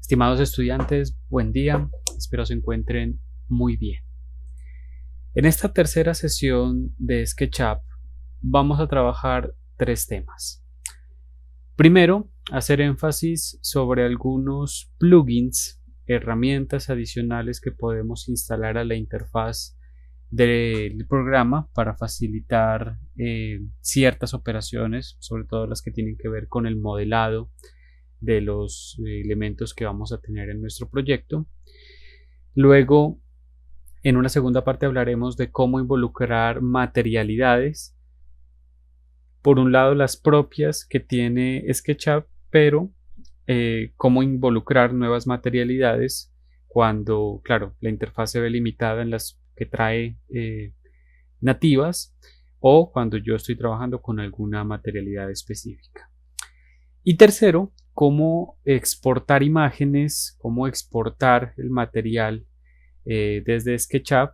Estimados estudiantes, buen día, espero se encuentren muy bien. En esta tercera sesión de SketchUp vamos a trabajar tres temas. Primero, hacer énfasis sobre algunos plugins, herramientas adicionales que podemos instalar a la interfaz del programa para facilitar ciertas operaciones, sobre todo las que tienen que ver con el modelado de los elementos que vamos a tener en nuestro proyecto. Luego, en una segunda parte hablaremos de cómo involucrar materialidades. Por un lado, las propias que tiene SketchUp, pero cómo involucrar nuevas materialidades cuando, claro, la interfaz se ve limitada en las que trae nativas o cuando yo estoy trabajando con alguna materialidad específica. Y tercero, cómo exportar imágenes, cómo exportar el material desde SketchUp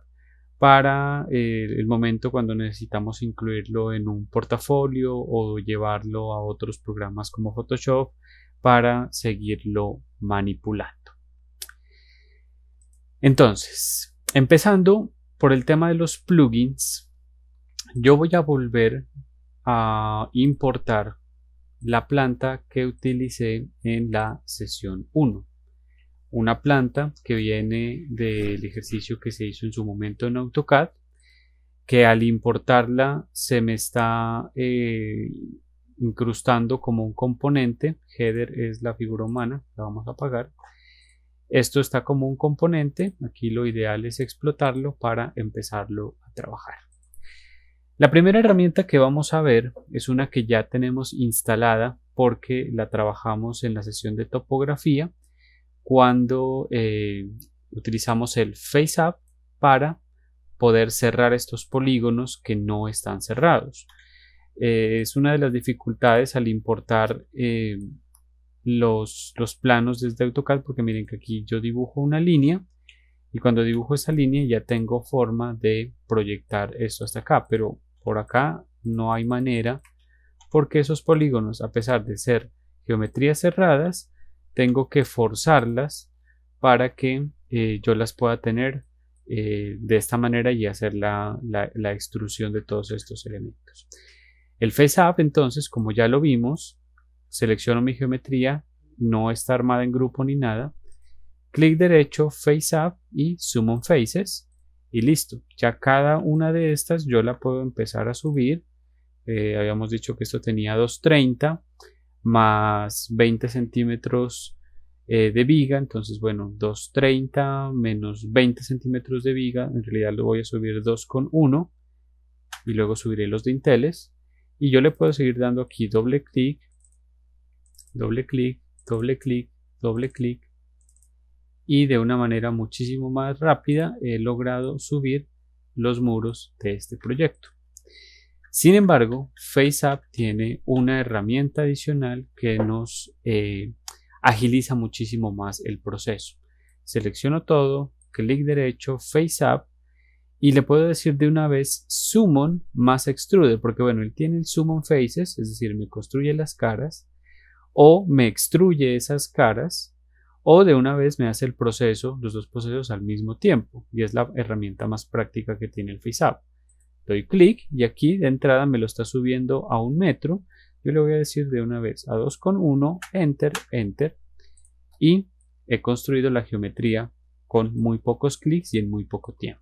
para el momento cuando necesitamos incluirlo en un portafolio o llevarlo a otros programas como Photoshop para seguirlo manipulando. Entonces, empezando por el tema de los plugins, yo voy a volver a importar la planta que utilicé en la sesión 1. Una planta que viene del ejercicio que se hizo en su momento en AutoCAD, que al importarla se me está incrustando como un componente. Header es la figura humana, la vamos a apagar. Esto está como un componente, aquí lo ideal es explotarlo para empezarlo a trabajar. La primera herramienta que vamos a ver es una que ya tenemos instalada porque la trabajamos en la sesión de topografía cuando utilizamos el FaceUp para poder cerrar estos polígonos que no están cerrados. Es una de las dificultades al importar los planos desde AutoCAD, porque miren que aquí yo dibujo una línea y cuando dibujo esa línea ya tengo forma de proyectar esto hasta acá, pero por acá no hay manera porque esos polígonos, a pesar de ser geometrías cerradas, tengo que forzarlas para que yo las pueda tener de esta manera y hacer la extrusión de todos estos elementos. El FaceUp, entonces, como ya lo vimos, selecciono mi geometría, no está armada en grupo ni nada, clic derecho, FaceUp y Zoom on Faces y listo. Ya cada una de estas yo la puedo empezar a subir. Habíamos dicho que esto tenía 230 más 20 centímetros de viga, entonces bueno, 230 menos 20 centímetros de viga, en realidad lo voy a subir 2,1 y luego subiré los dinteles y yo le puedo seguir dando aquí doble clic, doble clic, doble clic, doble clic y de una manera muchísimo más rápida he logrado subir los muros de este proyecto. Sin embargo, FaceUp tiene una herramienta adicional que nos agiliza muchísimo más el proceso. Selecciono todo, clic derecho, FaceUp y le puedo decir de una vez Zoom on más Extrude, porque bueno, él tiene el Zoom on Faces, es decir, me construye las caras o me extruye esas caras o de una vez me hace el proceso, los dos procesos al mismo tiempo y es la herramienta más práctica que tiene el FaceUp. Doy clic y aquí de entrada me lo está subiendo a 1 metro. Yo le voy a decir de una vez a 2,1, enter, enter y he construido la geometría con muy pocos clics y en muy poco tiempo.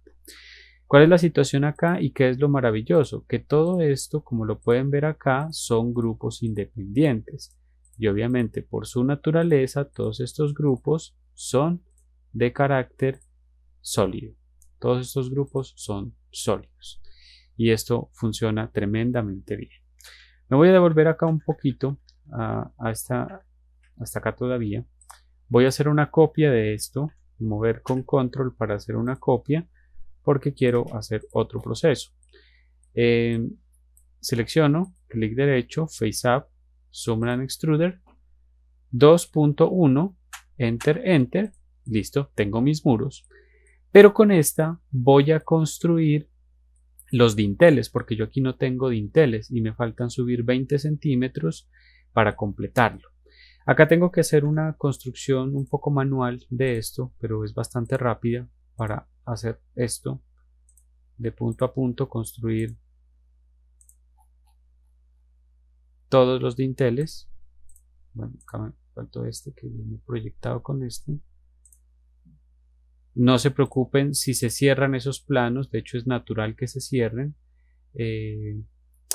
¿Cuál es la situación acá y qué es lo maravilloso? Que todo esto, como lo pueden ver acá, son grupos independientes y obviamente por su naturaleza todos estos grupos son de carácter sólido. Todos estos grupos son sólidos. Y esto funciona tremendamente bien. Me voy a devolver acá un poquito hasta acá todavía. Voy a hacer una copia de esto, mover con control para hacer una copia porque quiero hacer otro proceso. Selecciono, clic derecho, FaceUp, Zoom and Extruder, 2.1, enter, enter, listo, tengo mis muros. Pero con esta voy a construir los dinteles, porque yo aquí no tengo dinteles y me faltan subir 20 centímetros para completarlo. Acá tengo que hacer una construcción un poco manual de esto, pero es bastante rápida para hacer esto de punto a punto, construir todos los dinteles. Bueno, acá me faltó este que viene proyectado con este. No se preocupen si se cierran esos planos, de hecho es natural que se cierren.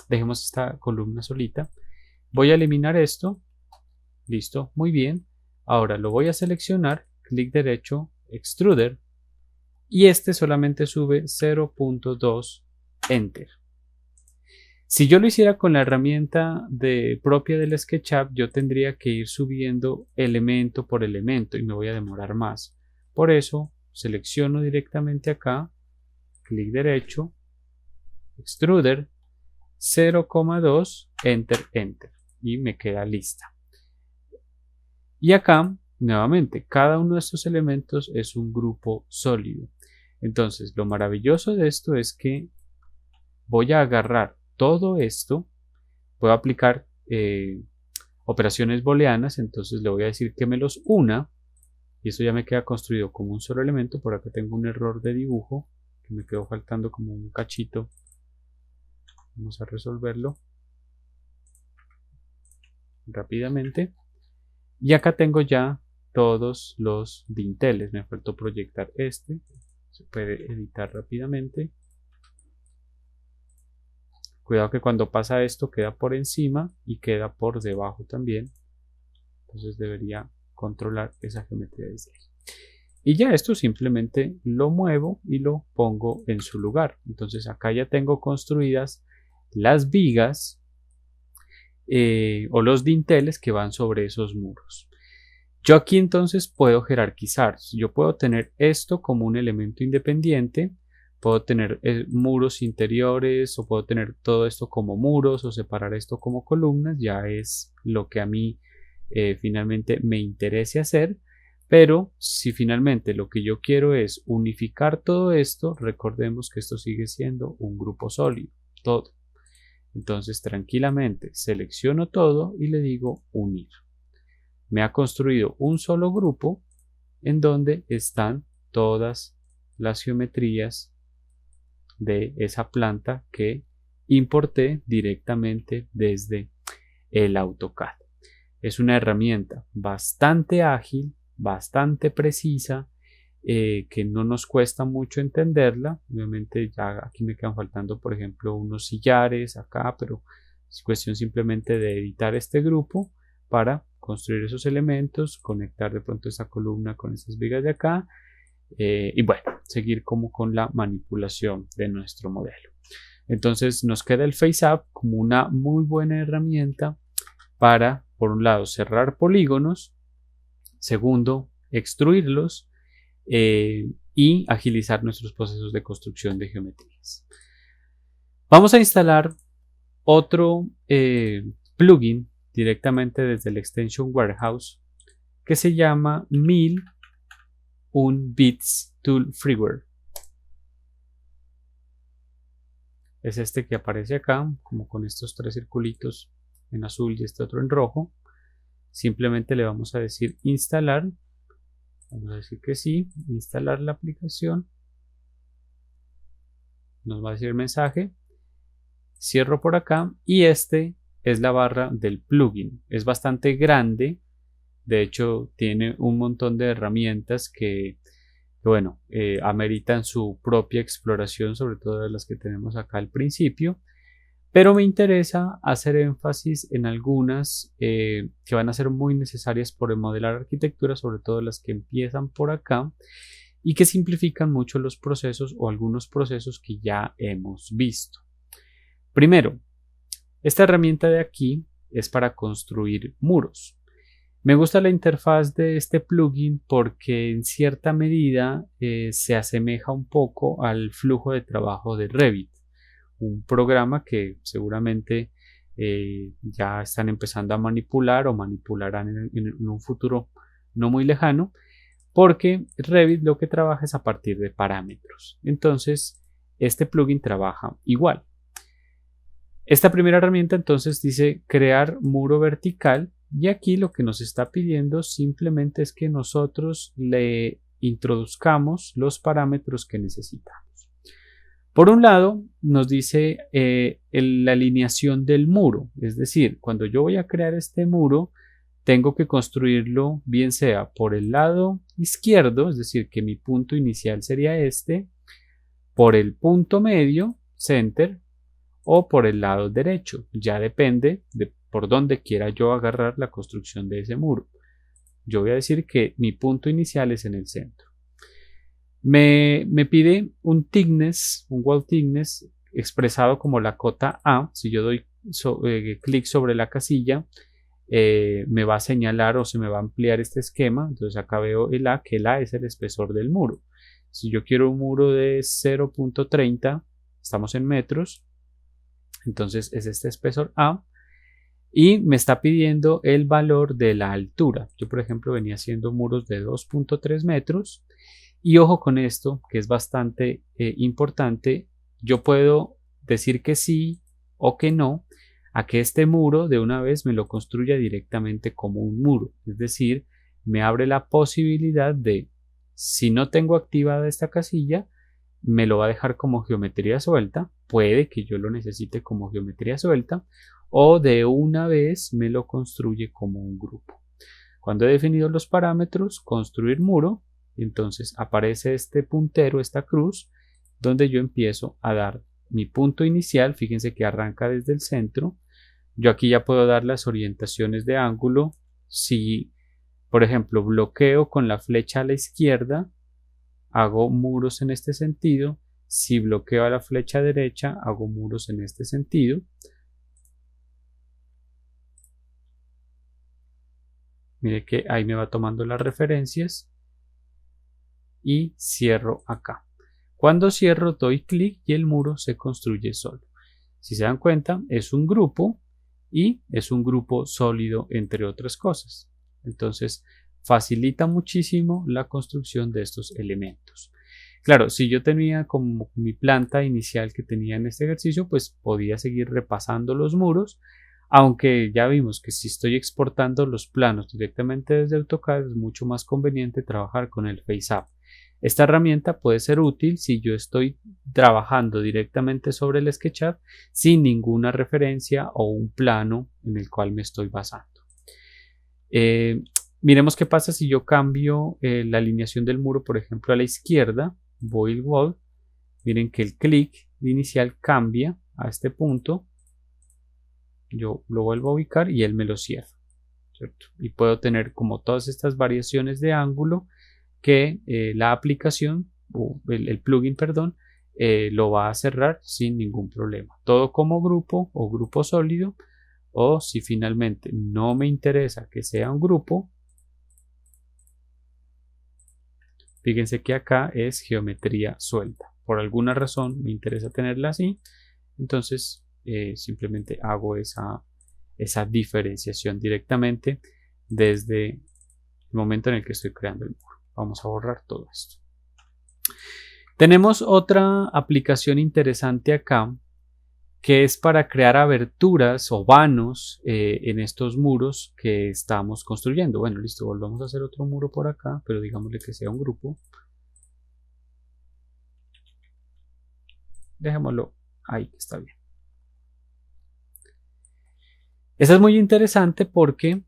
Dejemos esta columna solita. Voy a eliminar esto. Listo, muy bien. Ahora lo voy a seleccionar, clic derecho, Extruder, y este solamente sube 0.2, Enter. Si yo lo hiciera con la herramienta propia del SketchUp, yo tendría que ir subiendo elemento por elemento y me voy a demorar más. Por eso selecciono directamente acá, clic derecho, Extruder, 0.2, Enter, Enter, y me queda lista. Y acá, nuevamente, cada uno de estos elementos es un grupo sólido. Entonces, lo maravilloso de esto es que voy a agarrar todo esto, puedo aplicar operaciones booleanas, entonces le voy a decir que me los una, y eso ya me queda construido como un solo elemento. Por acá tengo un error de dibujo, que me quedó faltando como un cachito. Vamos a resolverlo rápidamente. Y acá tengo ya todos los dinteles. Me faltó proyectar este. Se puede editar rápidamente. Cuidado que cuando pasa esto queda por encima y queda por debajo también. Entonces debería controlar esa geometría desde ahí. Y ya esto simplemente lo muevo y lo pongo en su lugar. Entonces acá ya tengo construidas las vigas o los dinteles que van sobre esos muros. Yo aquí entonces puedo jerarquizar. Yo puedo tener esto como un elemento independiente, puedo tener muros interiores, o puedo tener todo esto como muros, o separar esto como columnas. Ya es lo que a mí finalmente me interese hacer. Pero si finalmente lo que yo quiero es unificar todo esto, recordemos que esto sigue siendo un grupo sólido, todo. Entonces tranquilamente selecciono todo y le digo unir. Me ha construido un solo grupo en donde están todas las geometrías de esa planta que importé directamente desde el AutoCAD. Es una herramienta bastante ágil, bastante precisa, que no nos cuesta mucho entenderla. Obviamente ya aquí me quedan faltando, por ejemplo, unos sillares acá, pero es cuestión simplemente de editar este grupo para construir esos elementos, conectar de pronto esta columna con estas vigas de acá, y bueno, seguir como con la manipulación de nuestro modelo. Entonces nos queda el FaceUp como una muy buena herramienta para, por un lado, cerrar polígonos, segundo, extruirlos, y agilizar nuestros procesos de construcción de geometrías. Vamos a instalar otro plugin directamente desde el Extension Warehouse que se llama 1001 Bits Tool Freeware. Es este que aparece acá, como con estos tres circulitos en azul y este otro en rojo. Simplemente le vamos a decir instalar. Vamos a decir que sí, instalar la aplicación. Nos va a decir el mensaje. Cierro por acá y este es la barra del plugin. Es bastante grande. De hecho, tiene un montón de herramientas que bueno, ameritan su propia exploración, sobre todo de las que tenemos acá al principio. Pero me interesa hacer énfasis en algunas que van a ser muy necesarias por modelar arquitectura, sobre todo las que empiezan por acá y que simplifican mucho los procesos o algunos procesos que ya hemos visto. Primero, esta herramienta de aquí es para construir muros. Me gusta la interfaz de este plugin porque en cierta medida se asemeja un poco al flujo de trabajo de Revit, un programa que seguramente ya están empezando a manipular o manipularán en un futuro no muy lejano, porque Revit lo que trabaja es a partir de parámetros. Entonces, este plugin trabaja igual. Esta primera herramienta entonces dice crear muro vertical Y aquí lo que nos está pidiendo simplemente es que nosotros le introduzcamos los parámetros que necesitamos. Por un lado, nos dice la alineación del muro, es decir, cuando yo voy a crear este muro, tengo que construirlo bien sea por el lado izquierdo, es decir, que mi punto inicial sería este, por el punto medio, center, o por el lado derecho. Ya depende de por dónde quiera yo agarrar la construcción de ese muro. Yo voy a decir que mi punto inicial es en el centro. Me pide un thickness, un wall thickness expresado como la cota A. Si yo doy clic sobre la casilla, me va a señalar o se me va a ampliar este esquema. Entonces acá veo el A, que el A es el espesor del muro. Si yo quiero un muro de 0.30, estamos en metros, entonces es este espesor A. Y me está pidiendo el valor de la altura. Yo, por ejemplo, venía haciendo muros de 2.3 metros. Y ojo con esto, que es bastante importante. Yo puedo decir que sí o que no a que este muro de una vez me lo construya directamente como un muro. Es decir, me abre la posibilidad de, si no tengo activada esta casilla, me lo va a dejar como geometría suelta. Puede que yo lo necesite como geometría suelta. O de una vez me lo construye como un grupo. Cuando he definido los parámetros, construir muro, entonces aparece este puntero, esta cruz, donde yo empiezo a dar mi punto inicial. Fíjense que arranca desde el centro. Yo aquí ya puedo dar las orientaciones de ángulo. Si, por ejemplo, bloqueo con la flecha a la izquierda, hago muros en este sentido. Si bloqueo a la flecha derecha, hago muros en este sentido. Mire que ahí me va tomando las referencias y cierro acá. Cuando cierro doy clic y el muro se construye solo. Si se dan cuenta, es un grupo y es un grupo sólido, entre otras cosas. Entonces facilita muchísimo la construcción de estos elementos. Claro, si yo tenía como mi planta inicial que tenía en este ejercicio, pues podía seguir repasando los muros. Aunque ya vimos que si estoy exportando los planos directamente desde AutoCAD es mucho más conveniente trabajar con el FaceApp. Esta herramienta puede ser útil si yo estoy trabajando directamente sobre el SketchUp sin ninguna referencia o un plano en el cual me estoy basando. Miremos qué pasa si yo cambio la alineación del muro, por ejemplo, a la izquierda, void wall. Miren que el clic inicial cambia a este punto. Yo lo vuelvo a ubicar y él me lo cierra, ¿cierto? Y puedo tener como todas estas variaciones de ángulo que la aplicación o el plugin, perdón, lo va a cerrar sin ningún problema. Todo como grupo o grupo sólido, o si finalmente no me interesa que sea un grupo, fíjense que acá es geometría suelta. Por alguna razón me interesa tenerla así, entonces simplemente hago esa diferenciación directamente desde el momento en el que estoy creando el muro. Vamos a borrar todo esto. Tenemos otra aplicación interesante acá, que es para crear aberturas o vanos en estos muros que estamos construyendo. Bueno, listo, volvamos a hacer otro muro por acá, pero digámosle que sea un grupo. Dejémoslo ahí, está bien. Eso es muy interesante porque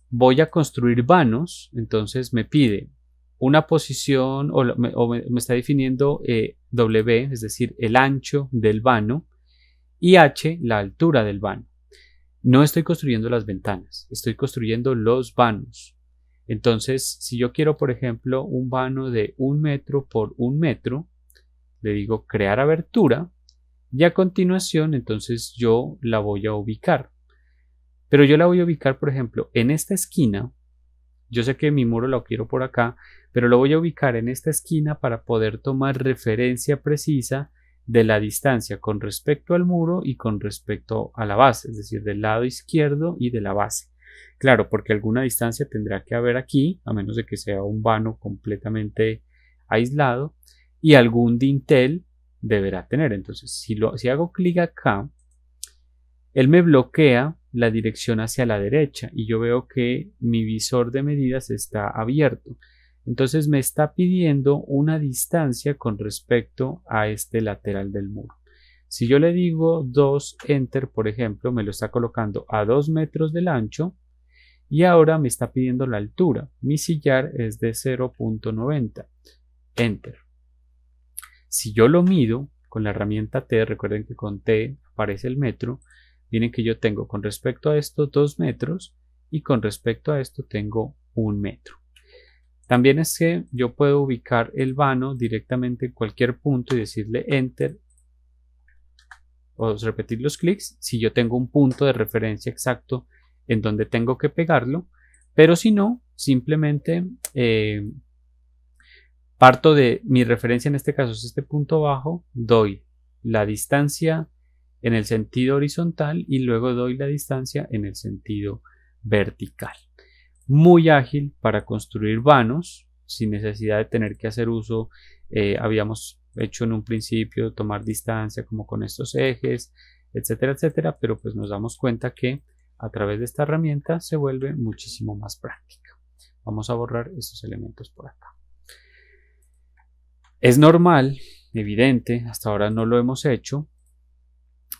voy a construir vanos, entonces me pide una posición o me está definiendo W, es decir, el ancho del vano, y H, la altura del vano. No estoy construyendo las ventanas, estoy construyendo los vanos. Entonces, si yo quiero, por ejemplo, un vano de 1 metro por 1 metro, le digo crear abertura. Y a continuación, entonces yo la voy a ubicar. Pero yo la voy a ubicar, por ejemplo, en esta esquina. Yo sé que mi muro lo quiero por acá, pero lo voy a ubicar en esta esquina para poder tomar referencia precisa de la distancia con respecto al muro y con respecto a la base, es decir, del lado izquierdo y de la base. Claro, porque alguna distancia tendrá que haber aquí, a menos de que sea un vano completamente aislado, y algún dintel deberá tener. Entonces, si hago clic acá, él me bloquea la dirección hacia la derecha y yo veo que mi visor de medidas está abierto. Entonces me está pidiendo una distancia con respecto a este lateral del muro. Si yo le digo 2 enter, por ejemplo, me lo está colocando a 2 metros del ancho y ahora me está pidiendo la altura. Mi sillar es de 0.90. Enter. Si yo lo mido con la herramienta T, recuerden que con T aparece el metro, miren que yo tengo con respecto a esto 2 metros y con respecto a esto tengo 1 metro. También es que yo puedo ubicar el vano directamente en cualquier punto y decirle enter o repetir los clics si yo tengo un punto de referencia exacto en donde tengo que pegarlo, pero si no, simplemente parto de mi referencia, en este caso es este punto bajo, doy la distancia en el sentido horizontal y luego doy la distancia en el sentido vertical. Muy ágil para construir vanos sin necesidad de tener que hacer uso, habíamos hecho en un principio tomar distancia como con estos ejes, etcétera, etcétera, pero pues nos damos cuenta que a través de esta herramienta se vuelve muchísimo más práctica. Vamos a borrar estos elementos por acá. Es normal, evidente, hasta ahora no lo hemos hecho,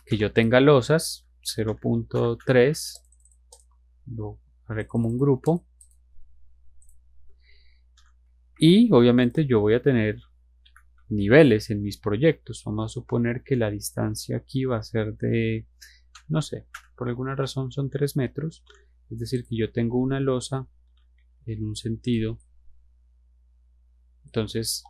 que yo tenga losas 0.3, lo haré como un grupo y obviamente yo voy a tener niveles en mis proyectos. Vamos a suponer que la distancia aquí va a ser de, no sé, por alguna razón son 3 metros, es decir que yo tengo una losa en un sentido, entonces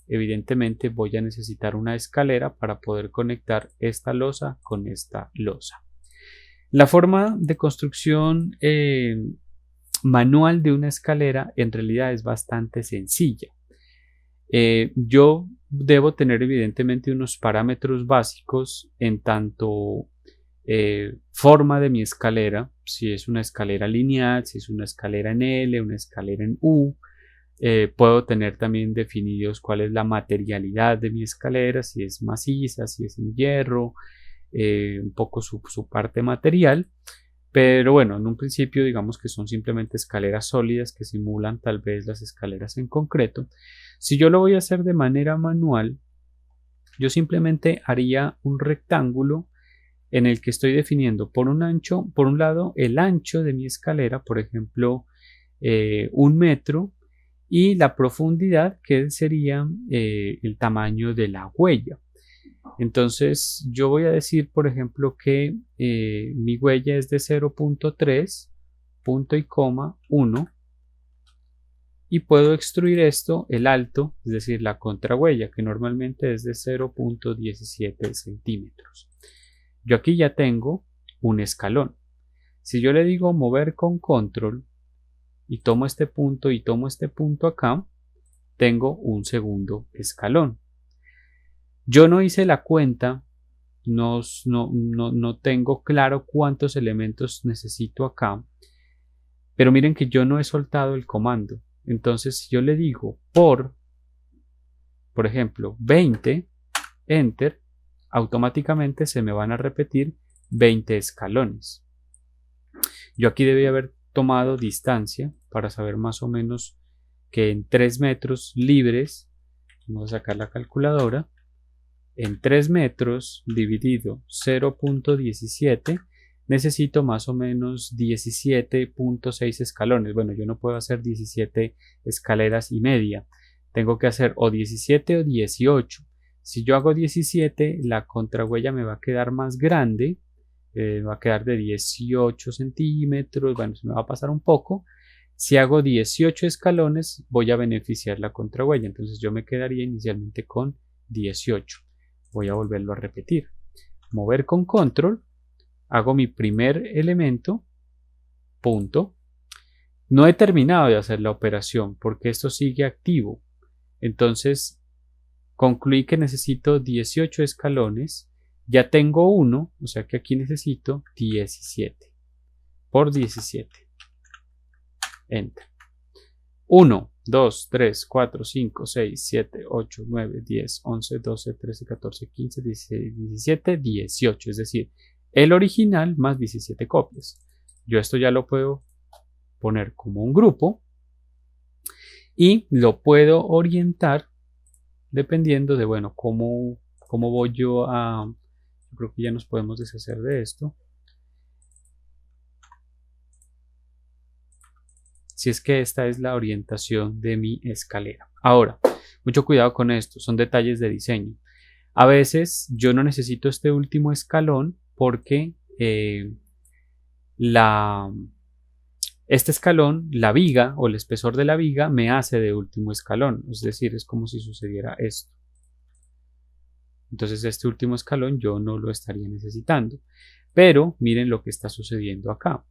evidentemente voy a necesitar una escalera para poder conectar esta losa con esta losa. La forma de construcción manual de una escalera en realidad es bastante sencilla. Yo debo tener evidentemente unos parámetros básicos en tanto forma de mi escalera, si es una escalera lineal, si es una escalera en L, una escalera en U. Puedo tener también definidos cuál es la materialidad de mi escalera, si es maciza, si es en hierro, un poco su parte material. Pero bueno, en un principio digamos que son simplemente escaleras sólidas que simulan tal vez las escaleras en concreto. Si yo lo voy a hacer de manera manual, yo simplemente haría un rectángulo en el que estoy definiendo por un lado el ancho de mi escalera, por ejemplo 1 metro, y la profundidad que sería el tamaño de la huella. Entonces yo voy a decir por ejemplo que mi huella es de 0.3 punto y coma 1 y puedo extruir esto, el alto, es decir la contrahuella, que normalmente es de 0.17 centímetros. Yo aquí ya tengo un escalón. Si yo le digo mover con control y tomo este punto y tomo este punto acá, tengo un segundo escalón. Yo no hice la cuenta, no tengo claro cuántos elementos necesito acá, pero miren que yo no he soltado el comando. Entonces si yo le digo por ejemplo 20, enter, automáticamente se me van a repetir 20 escalones. Yo aquí debía haber tomado distancia para saber más o menos que en 3 metros libres, vamos a sacar la calculadora, en 3 metros dividido 0.17 necesito más o menos 17.6 escalones. Bueno, yo no puedo hacer 17 escaleras y media, tengo que hacer o 17 o 18. Si yo hago 17, la contrahuella me va a quedar más grande, va a quedar de 18 centímetros, bueno, se me va a pasar un poco. Si hago 18 escalones, voy a beneficiar la contrahuella, entonces yo me quedaría inicialmente con 18. Voy a volverlo a repetir. Mover con control, hago mi primer elemento, punto. No he terminado de hacer la operación porque esto sigue activo. Entonces, concluí que necesito 18 escalones. Ya tengo uno, o sea que aquí necesito 17 por 17. Enter. 1, 2, 3, 4, 5, 6, 7, 8, 9, 10, 11, 12, 13, 14, 15, 16, 17, 18. Es decir, el original más 17 copias. Yo esto ya lo puedo poner como un grupo y lo puedo orientar dependiendo de, bueno, cómo voy yo a... Yo creo que ya nos podemos deshacer de esto. Si es que esta es la orientación de mi escalera. Ahora, mucho cuidado con esto, son detalles de diseño. A veces yo no necesito este último escalón porque este escalón, la viga o el espesor de la viga me hace de último escalón. Es decir, es como si sucediera esto. Entonces este último escalón yo no lo estaría necesitando. Pero miren lo que está sucediendo acá.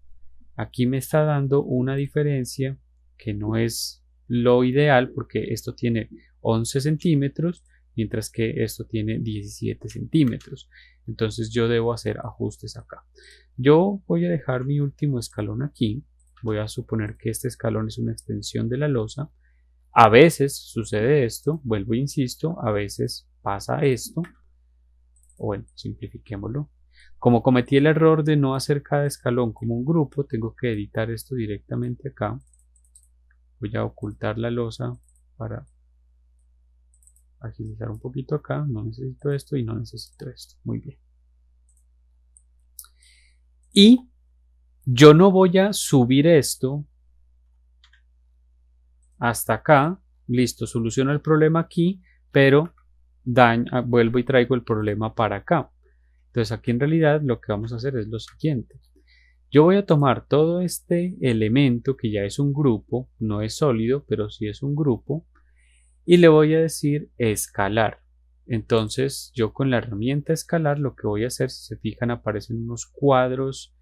Aquí me está dando una diferencia que no es lo ideal porque esto tiene 11 centímetros mientras que esto tiene 17 centímetros. Entonces yo debo hacer ajustes acá. Yo voy a dejar mi último escalón aquí. Voy a suponer que este escalón es una extensión de la losa. A veces sucede esto, vuelvo e insisto, a veces pasa esto. O bueno, simplifiquémoslo. Como cometí el error de no hacer cada escalón como un grupo, tengo que editar esto directamente acá. Voy a ocultar la losa para agilizar un poquito acá. No necesito esto y no necesito esto. Muy bien. Y yo no voy a subir esto hasta acá. Listo, soluciono el problema aquí, pero vuelvo y traigo el problema para acá. Entonces aquí en realidad lo que vamos a hacer es lo siguiente. Yo voy a tomar todo este elemento que ya es un grupo, no es sólido, pero sí es un grupo, y le voy a decir escalar. Entonces yo con la herramienta escalar lo que voy a hacer, si se fijan, aparecen unos cuadros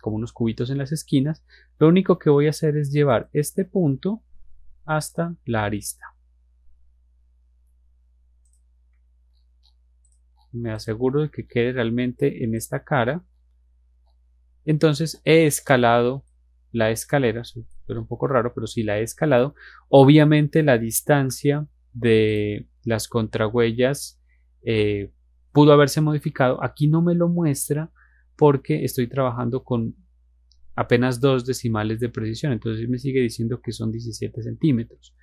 como unos cubitos en las esquinas. Lo único que voy a hacer es llevar este punto hasta la arista. Me aseguro de que quede realmente en esta cara. Entonces he escalado la escalera, suena un poco raro, pero sí la he escalado. Obviamente la distancia de las contrahuellas pudo haberse modificado. Aquí no me lo muestra porque estoy trabajando con apenas 2 decimales de precisión. Entonces me sigue diciendo que son 17 centímetros.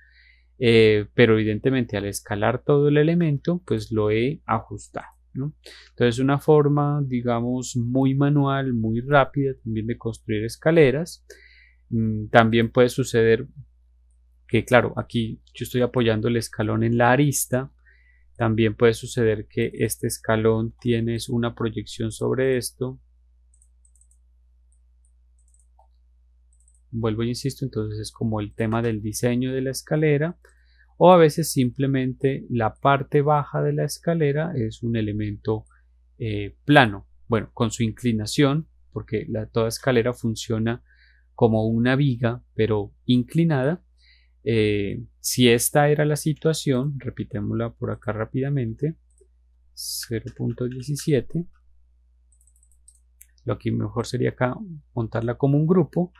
Pero evidentemente al escalar todo el elemento, pues lo he ajustado, ¿no? Entonces una forma, digamos, muy manual, muy rápida también de construir escaleras. También puede suceder que, claro, aquí yo estoy apoyando el escalón en la arista. También puede suceder que este escalón tienes una proyección sobre esto. Vuelvo e insisto, entonces es como el tema del diseño de la escalera. O a veces simplemente la parte baja de la escalera es un elemento plano, bueno, con su inclinación, porque toda escalera funciona como una viga, pero inclinada. Si esta era la situación, repitémosla por acá rápidamente, 0.17. Lo que mejor sería acá montarla como un grupo,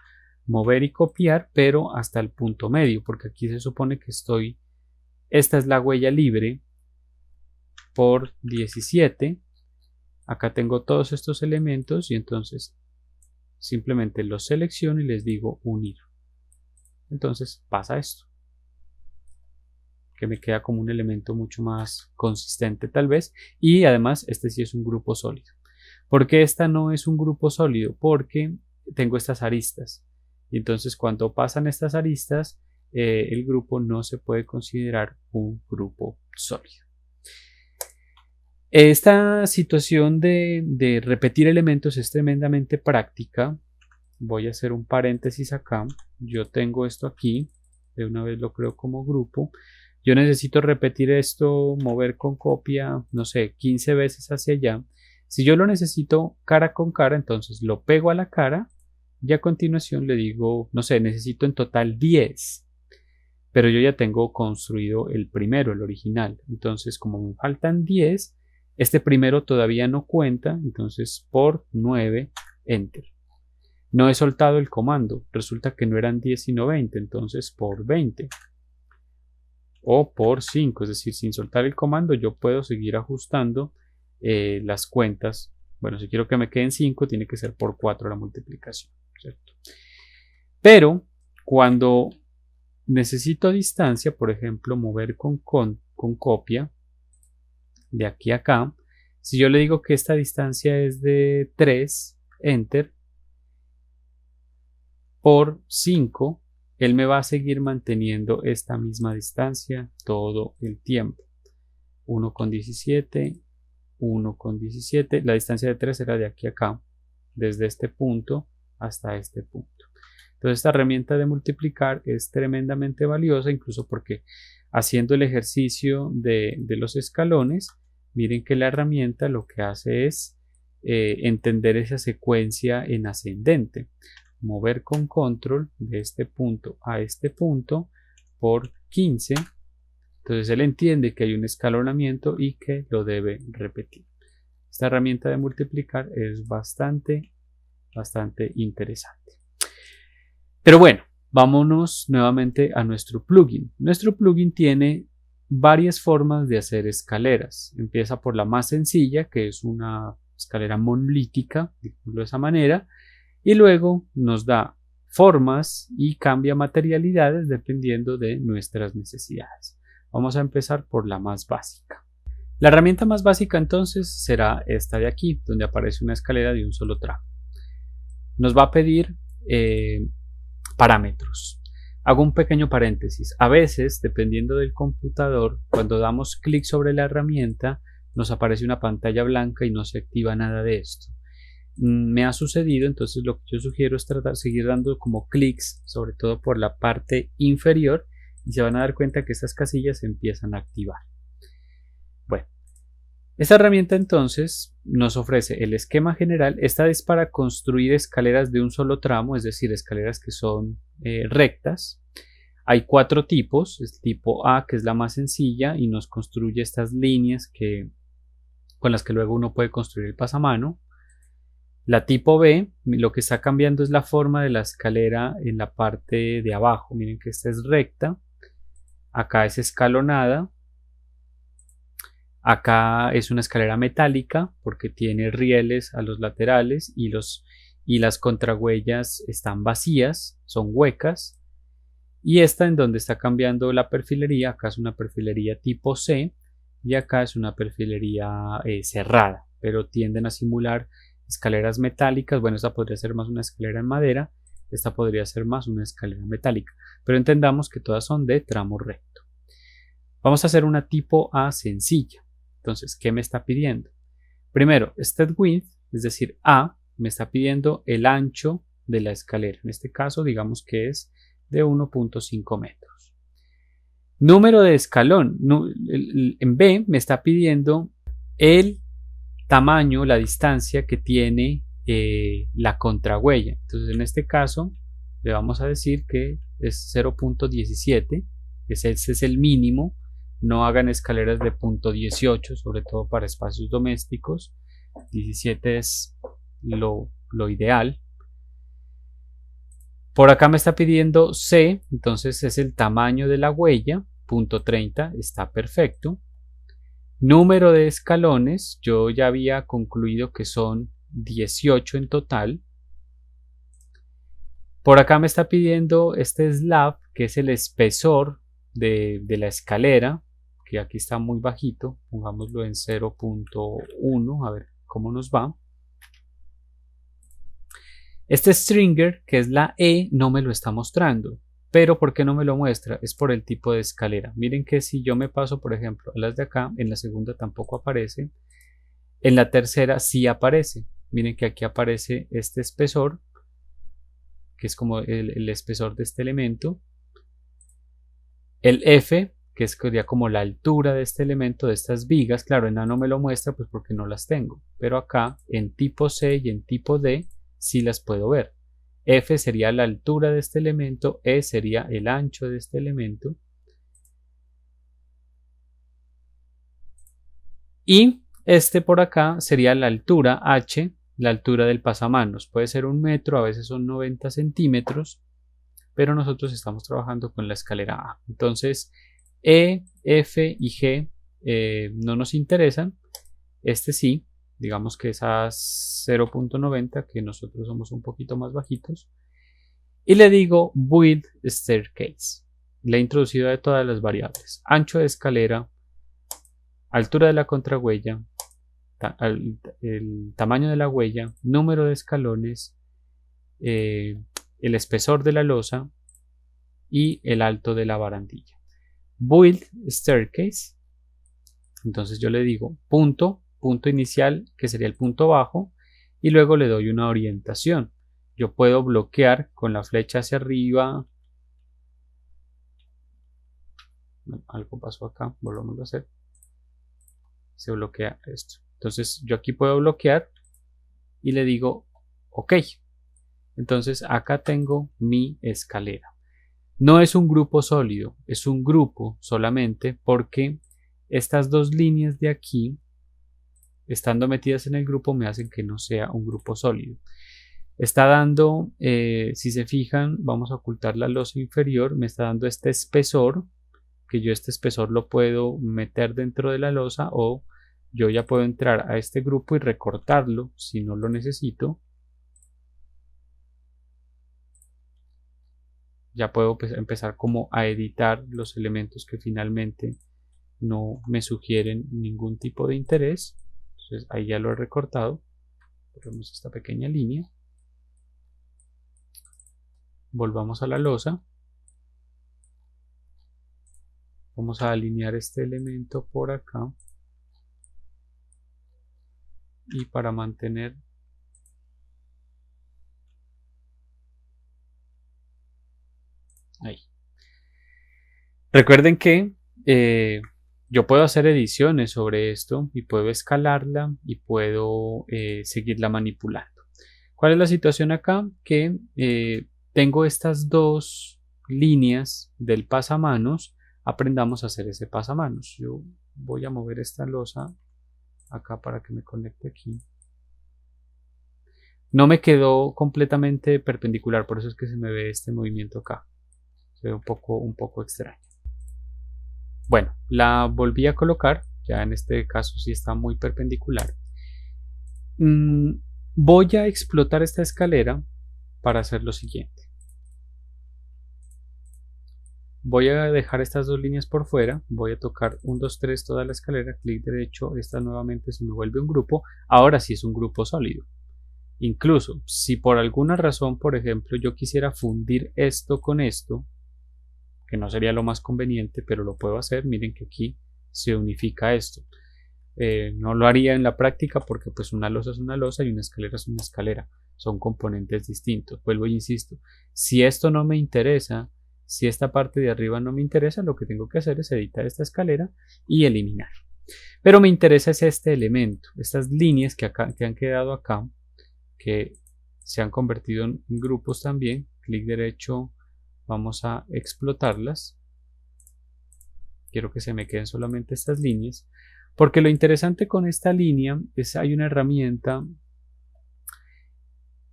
mover y copiar, pero hasta el punto medio, porque aquí se supone que esta es la huella libre por 17. Acá tengo todos estos elementos y entonces simplemente los selecciono y les digo unir. Entonces pasa esto, que me queda como un elemento mucho más consistente tal vez, y además este sí es un grupo sólido. ¿Por qué esta no es un grupo sólido? Porque tengo estas aristas y entonces cuando pasan estas aristas el grupo no se puede considerar un grupo sólido. Esta situación de repetir elementos es tremendamente práctica. Voy a hacer un paréntesis acá. Yo tengo esto aquí, de una vez lo creo como grupo. Yo necesito repetir esto, mover con copia, no sé, 15 veces hacia allá. Si yo lo necesito cara con cara, entonces lo pego a la cara y a continuación le digo, no sé, necesito en total 10. Pero yo ya tengo construido el primero, el original. Entonces, como me faltan 10, este primero todavía no cuenta, entonces por 9, enter. No he soltado el comando, resulta que no eran 10 sino 20, entonces por 20. O por 5, es decir, sin soltar el comando yo puedo seguir ajustando las cuentas Bueno, si quiero que me queden 5, tiene que ser por 4 la multiplicación, ¿cierto? Pero cuando necesito distancia, por ejemplo, mover con copia de aquí a acá, si yo le digo que esta distancia es de 3, enter, por 5, él me va a seguir manteniendo esta misma distancia todo el tiempo. 1,17, 1,17, la distancia de 3 era de aquí a acá, desde este punto hasta este punto. Entonces esta herramienta de multiplicar es tremendamente valiosa, incluso porque haciendo el ejercicio de los escalones, miren que la herramienta lo que hace es entender esa secuencia en ascendente. Mover con control de este punto a este punto por 15. Entonces él entiende que hay un escalonamiento y que lo debe repetir. Esta herramienta de multiplicar es bastante interesante. Pero bueno, vámonos nuevamente a nuestro plugin. Nuestro plugin tiene varias formas de hacer escaleras. Empieza por la más sencilla, que es una escalera monolítica, digámoslo de esa manera, y luego nos da formas y cambia materialidades dependiendo de nuestras necesidades. Vamos a empezar por la más básica. La herramienta más básica entonces será esta de aquí, donde aparece una escalera de un solo tramo. Nos va a pedir parámetros. Hago un pequeño paréntesis. A veces, dependiendo del computador, cuando damos clic sobre la herramienta, nos aparece una pantalla blanca y no se activa nada de esto. Me ha sucedido, entonces lo que yo sugiero es seguir dando como clics, sobre todo por la parte inferior, y se van a dar cuenta que estas casillas se empiezan a activar. Bueno, esta herramienta entonces nos ofrece el esquema general. Esta es para construir escaleras de un solo tramo, es decir, escaleras que son rectas. Hay 4 tipos. El tipo A, que es la más sencilla y nos construye estas líneas con las que luego uno puede construir el pasamano. La tipo B, lo que está cambiando es la forma de la escalera en la parte de abajo. Miren que esta es recta, acá es escalonada, acá es una escalera metálica porque tiene rieles a los laterales y las contrahuellas están vacías, son huecas. Y esta en donde está cambiando la perfilería, acá es una perfilería tipo C y acá es una perfilería cerrada, pero tienden a simular escaleras metálicas. Bueno, esta podría ser más una escalera en madera, esta podría ser más una escalera metálica, pero entendamos que todas son de tramo recto. Vamos a hacer una tipo A sencilla. Entonces, ¿qué me está pidiendo? Primero, step width, es decir, A, me está pidiendo el ancho de la escalera. En este caso, digamos que es de 1,5 metros. Número de escalón. En B me está pidiendo el tamaño, la distancia que tiene la contrahuella. Entonces en este caso le vamos a decir que es 0,17. Ese es el mínimo. No hagan escaleras de 0,18, sobre todo para espacios domésticos. 17 es lo ideal. Por acá me está pidiendo C, entonces es el tamaño de la huella. 0,30 está perfecto. Número de escalones, yo ya había concluido que son 18 en total. Por acá me está pidiendo este slab, que es el espesor de la escalera, que aquí está muy bajito. Pongámoslo en 0,1, a ver cómo nos va. Este stringer, que es la E, no me lo está mostrando. Pero ¿por qué no me lo muestra? Es por el tipo de escalera. Miren que si yo me paso, por ejemplo, a las de acá, en la segunda tampoco aparece. En la tercera sí aparece. Miren que aquí aparece este espesor, que es como el espesor de este elemento. El F, que sería como la altura de este elemento, de estas vigas. Claro, en A no me lo muestra, pues porque no las tengo. Pero acá, en tipo C y en tipo D, sí las puedo ver. F sería la altura de este elemento, E sería el ancho de este elemento. Y este por acá sería la altura H, la altura del pasamanos. Puede ser 1 metro, a veces son 90 centímetros, pero nosotros estamos trabajando con la escalera A. Entonces, E, F y G no nos interesan. Este sí. digamos que es a 0.90, que nosotros somos un poquito más bajitos, y le digo build staircase. Le he introducido de todas las variables: ancho de escalera, altura de la contrahuella, el tamaño de la huella, número de escalones, el espesor de la losa y el alto de la barandilla. Build staircase. Entonces yo le digo punto inicial, que sería el punto bajo, y luego le doy una orientación. Yo puedo bloquear con la flecha hacia arriba. Algo pasó acá, volvamos a hacer. Se bloquea esto. Entonces yo aquí puedo bloquear y le digo OK. Entonces acá tengo mi escalera. No es un grupo sólido, es un grupo solamente porque estas dos líneas de aquí, estando metidas en el grupo, me hacen que no sea un grupo sólido. Está dando, si se fijan, vamos a ocultar la losa inferior, me está dando este espesor, que yo este espesor lo puedo meter dentro de la losa, o yo ya puedo entrar a este grupo y recortarlo si no lo necesito. Ya puedo empezar como a editar los elementos que finalmente no me sugieren ningún tipo de interés. Entonces ahí ya lo he recortado. Ponemos esta pequeña línea. Volvamos a la losa. Vamos a alinear este elemento por acá. Y para mantener ahí. Recuerden que yo puedo hacer ediciones sobre esto y puedo escalarla y puedo seguirla manipulando. ¿Cuál es la situación acá? Que tengo estas dos líneas del pasamanos. Aprendamos a hacer ese pasamanos. Yo voy a mover esta losa acá para que me conecte aquí. No me quedó completamente perpendicular, por eso es que se me ve este movimiento acá. Se ve un poco extraño. Bueno, la volví a colocar. Ya en este caso sí está muy perpendicular. Voy a explotar esta escalera para hacer lo siguiente. Voy a dejar estas dos líneas por fuera, voy a tocar 1, 2, 3 toda la escalera, clic derecho, esta nuevamente se me vuelve un grupo. Ahora sí es un grupo sólido. Incluso si por alguna razón, por ejemplo, yo quisiera fundir esto con esto, que no sería lo más conveniente, pero lo puedo hacer. Miren que aquí se unifica esto. No lo haría en la práctica porque pues una losa es una losa y una escalera es una escalera. Son componentes distintos. Vuelvo e insisto, si esto no me interesa, si esta parte de arriba no me interesa, lo que tengo que hacer es editar esta escalera y eliminar. Pero me interesa es este elemento, estas líneas que han quedado acá, que se han convertido en grupos también. Clic derecho, vamos a explotarlas. Quiero que se me queden solamente estas líneas, porque lo interesante con esta línea es hay una herramienta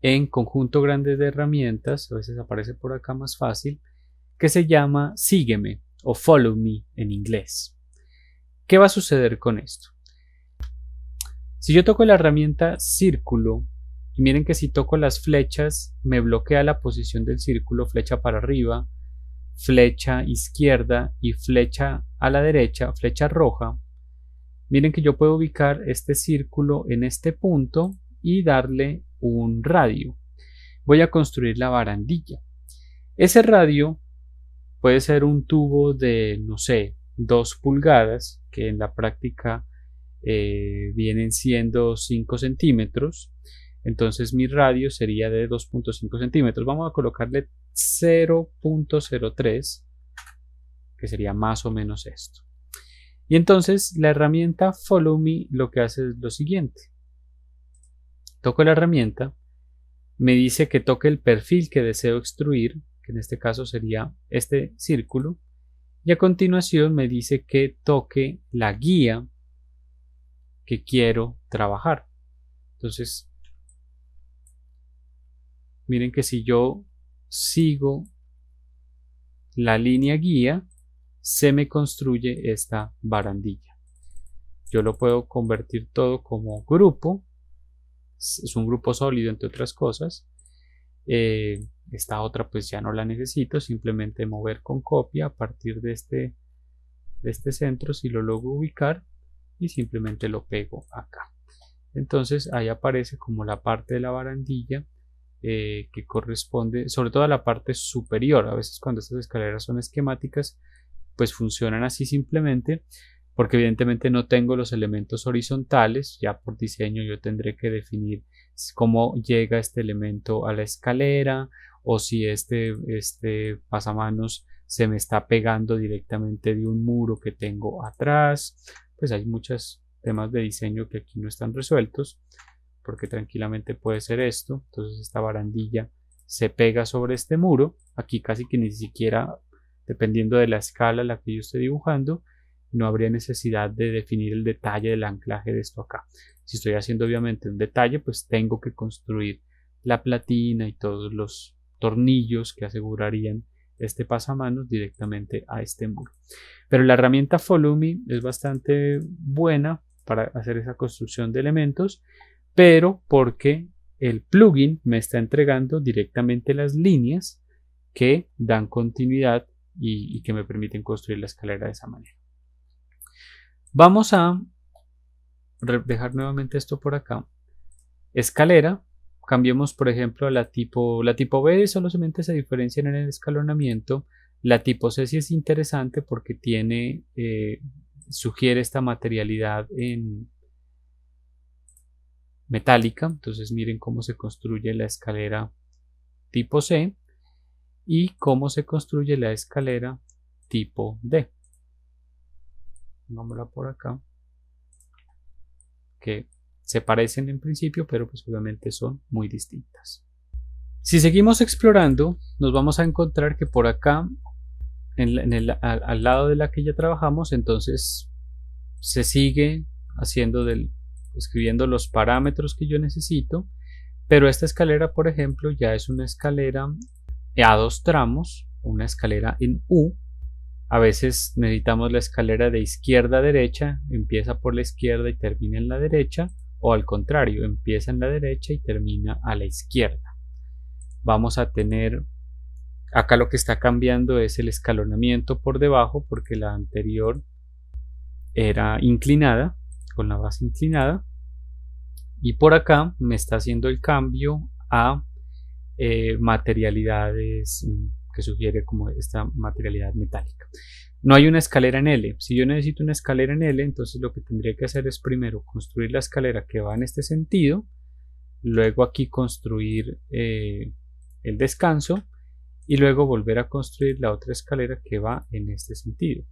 en conjunto grande de herramientas, a veces aparece por acá más fácil, que se llama Sígueme o Follow Me en inglés. ¿Qué va a suceder con esto? Si yo toco la herramienta círculo, y miren que si toco las flechas me bloquea la posición del círculo, flecha para arriba, flecha izquierda y flecha a la derecha, flecha roja. Miren que yo puedo ubicar este círculo en este punto y darle un radio. Voy a construir la barandilla. Ese radio puede ser un tubo de, no sé, 2 pulgadas, que en la práctica vienen siendo 5 centímetros. Entonces mi radio sería de 2.5 centímetros. Vamos a colocarle 0.03, que sería más o menos esto. Y entonces la herramienta Follow Me lo que hace es lo siguiente. Toco la herramienta, me dice que toque el perfil que deseo extruir, que en este caso sería este círculo, y a continuación me dice que toque la guía que quiero trabajar. Entonces, miren que si yo sigo la línea guía, se me construye esta barandilla. yo lo puedo convertir todo como grupo. Es un grupo sólido, entre otras cosas. Esta otra pues ya no la necesito, simplemente mover con copia a partir de este centro, si lo logro ubicar, y simplemente lo pego acá. Entonces ahí aparece como la parte de la barandilla que corresponde sobre todo a la parte superior. A veces cuando estas escaleras son esquemáticas pues funcionan así simplemente porque evidentemente no tengo los elementos horizontales. Ya por diseño yo tendré que definir cómo llega este elemento a la escalera, o si este pasamanos se me está pegando directamente de un muro que tengo atrás. Pues hay muchos temas de diseño que aquí no están resueltos, porque tranquilamente puede ser esto. Entonces esta barandilla se pega sobre este muro. Aquí casi que ni siquiera, dependiendo de la escala a la que yo esté dibujando, no habría necesidad de definir el detalle del anclaje de esto acá. Si estoy haciendo obviamente un detalle, pues tengo que construir la platina y todos los tornillos que asegurarían este pasamanos directamente a este muro. Pero la herramienta Follow-Me es bastante buena para hacer esa construcción de elementos, pero porque el plugin me está entregando directamente las líneas que dan continuidad y que me permiten construir la escalera de esa manera. Vamos a dejar nuevamente esto por acá. Escalera, cambiemos por ejemplo a la tipo B, solamente se diferencian en el escalonamiento. La tipo C sí es interesante porque tiene, sugiere esta materialidad en metálica. Entonces miren cómo se construye la escalera tipo C y cómo se construye la escalera tipo D. Pongámosla por acá, que se parecen en principio, pero pues obviamente son muy distintas. Si seguimos explorando, nos vamos a encontrar que por acá, al lado de la que ya trabajamos, entonces se sigue escribiendo los parámetros que yo necesito, pero esta escalera, por ejemplo, ya es una escalera a 2 tramos, una escalera en U. A veces necesitamos la escalera de izquierda a derecha, empieza por la izquierda y termina en la derecha, o al contrario, empieza en la derecha y termina a la izquierda. Vamos a tener, acá lo que está cambiando es el escalonamiento por debajo, porque la anterior era inclinada, con la base inclinada, y por acá me está haciendo el cambio a materialidades que sugiere como esta materialidad metálica. No hay una escalera en L. Si yo necesito una escalera en L, entonces lo que tendría que hacer es primero construir la escalera que va en este sentido, luego aquí construir el descanso y luego volver a construir la otra escalera que va en este sentido.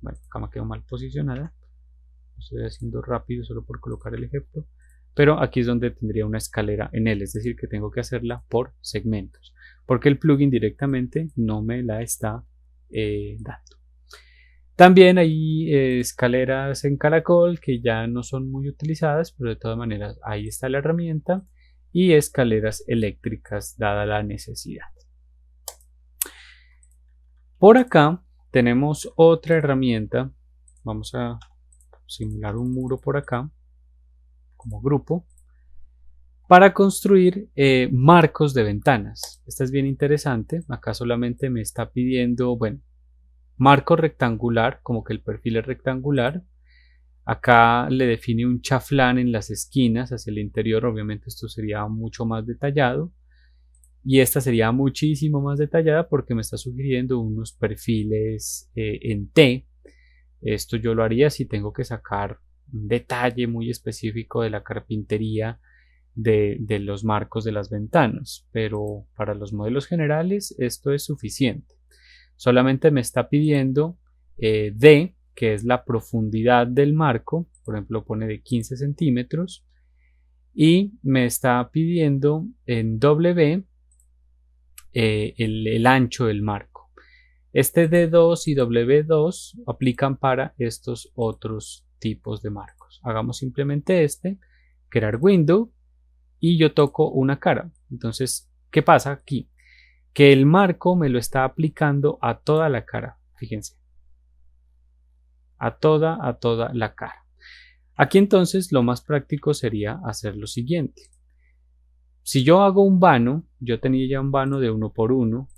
Bueno, acá me quedo mal posicionada. Lo estoy haciendo rápido solo por colocar el ejemplo. Pero aquí es donde tendría una escalera en L, es decir, que tengo que hacerla por segmentos, porque el plugin directamente no me la está dando. También hay escaleras en caracol que ya no son muy utilizadas, pero de todas maneras ahí está la herramienta, y escaleras eléctricas dada la necesidad. Por acá tenemos otra herramienta. Vamos a simular un muro por acá como grupo para construir marcos de ventanas. Esta es bien interesante. Acá solamente me está pidiendo, bueno, marco rectangular, como que el perfil es rectangular. Acá le define un chaflán en las esquinas hacia el interior. Obviamente esto sería mucho más detallado, y esta sería muchísimo más detallada porque me está sugiriendo unos perfiles en T. Esto yo lo haría si tengo que sacar un detalle muy específico de la carpintería de los marcos de las ventanas, pero para los modelos generales esto es suficiente. Solamente me está pidiendo D, que es la profundidad del marco, por ejemplo pone de 15 centímetros, y me está pidiendo en W el ancho del marco. Este D2 y W2 aplican para estos otros tipos de marcos. Hagamos simplemente crear window, y yo toco una cara. Entonces, ¿qué pasa aquí? Que el marco me lo está aplicando a toda la cara. Fíjense. a toda la cara. Aquí entonces lo más práctico sería hacer lo siguiente. Si yo hago un vano, yo tenía ya un vano de 1 por 1,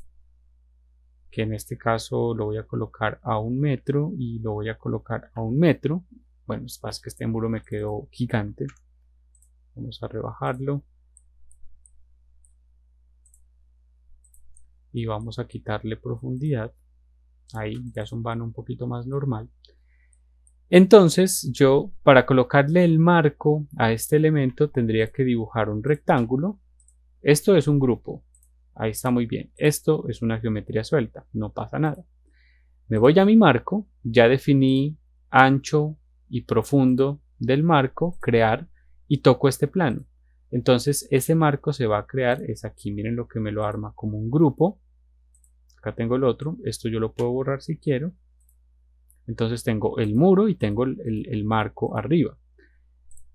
que en este caso lo voy a colocar a 1 metro y lo voy a colocar a 1 metro. Bueno, es más que este muro me quedó gigante. Vamos a rebajarlo. Y vamos a quitarle profundidad. Ahí ya es un vano un poquito más normal. Entonces yo, para colocarle el marco a este elemento, tendría que dibujar un rectángulo. Esto es un grupo. Ahí está muy bien. Esto es una geometría suelta. No pasa nada. Me voy a mi marco. Ya definí ancho y profundo del marco, crear, y toco este plano. Entonces ese marco se va a crear, es aquí, miren lo que me lo arma como un grupo. Acá tengo el otro, esto yo lo puedo borrar si quiero. Entonces tengo el muro y tengo el marco arriba.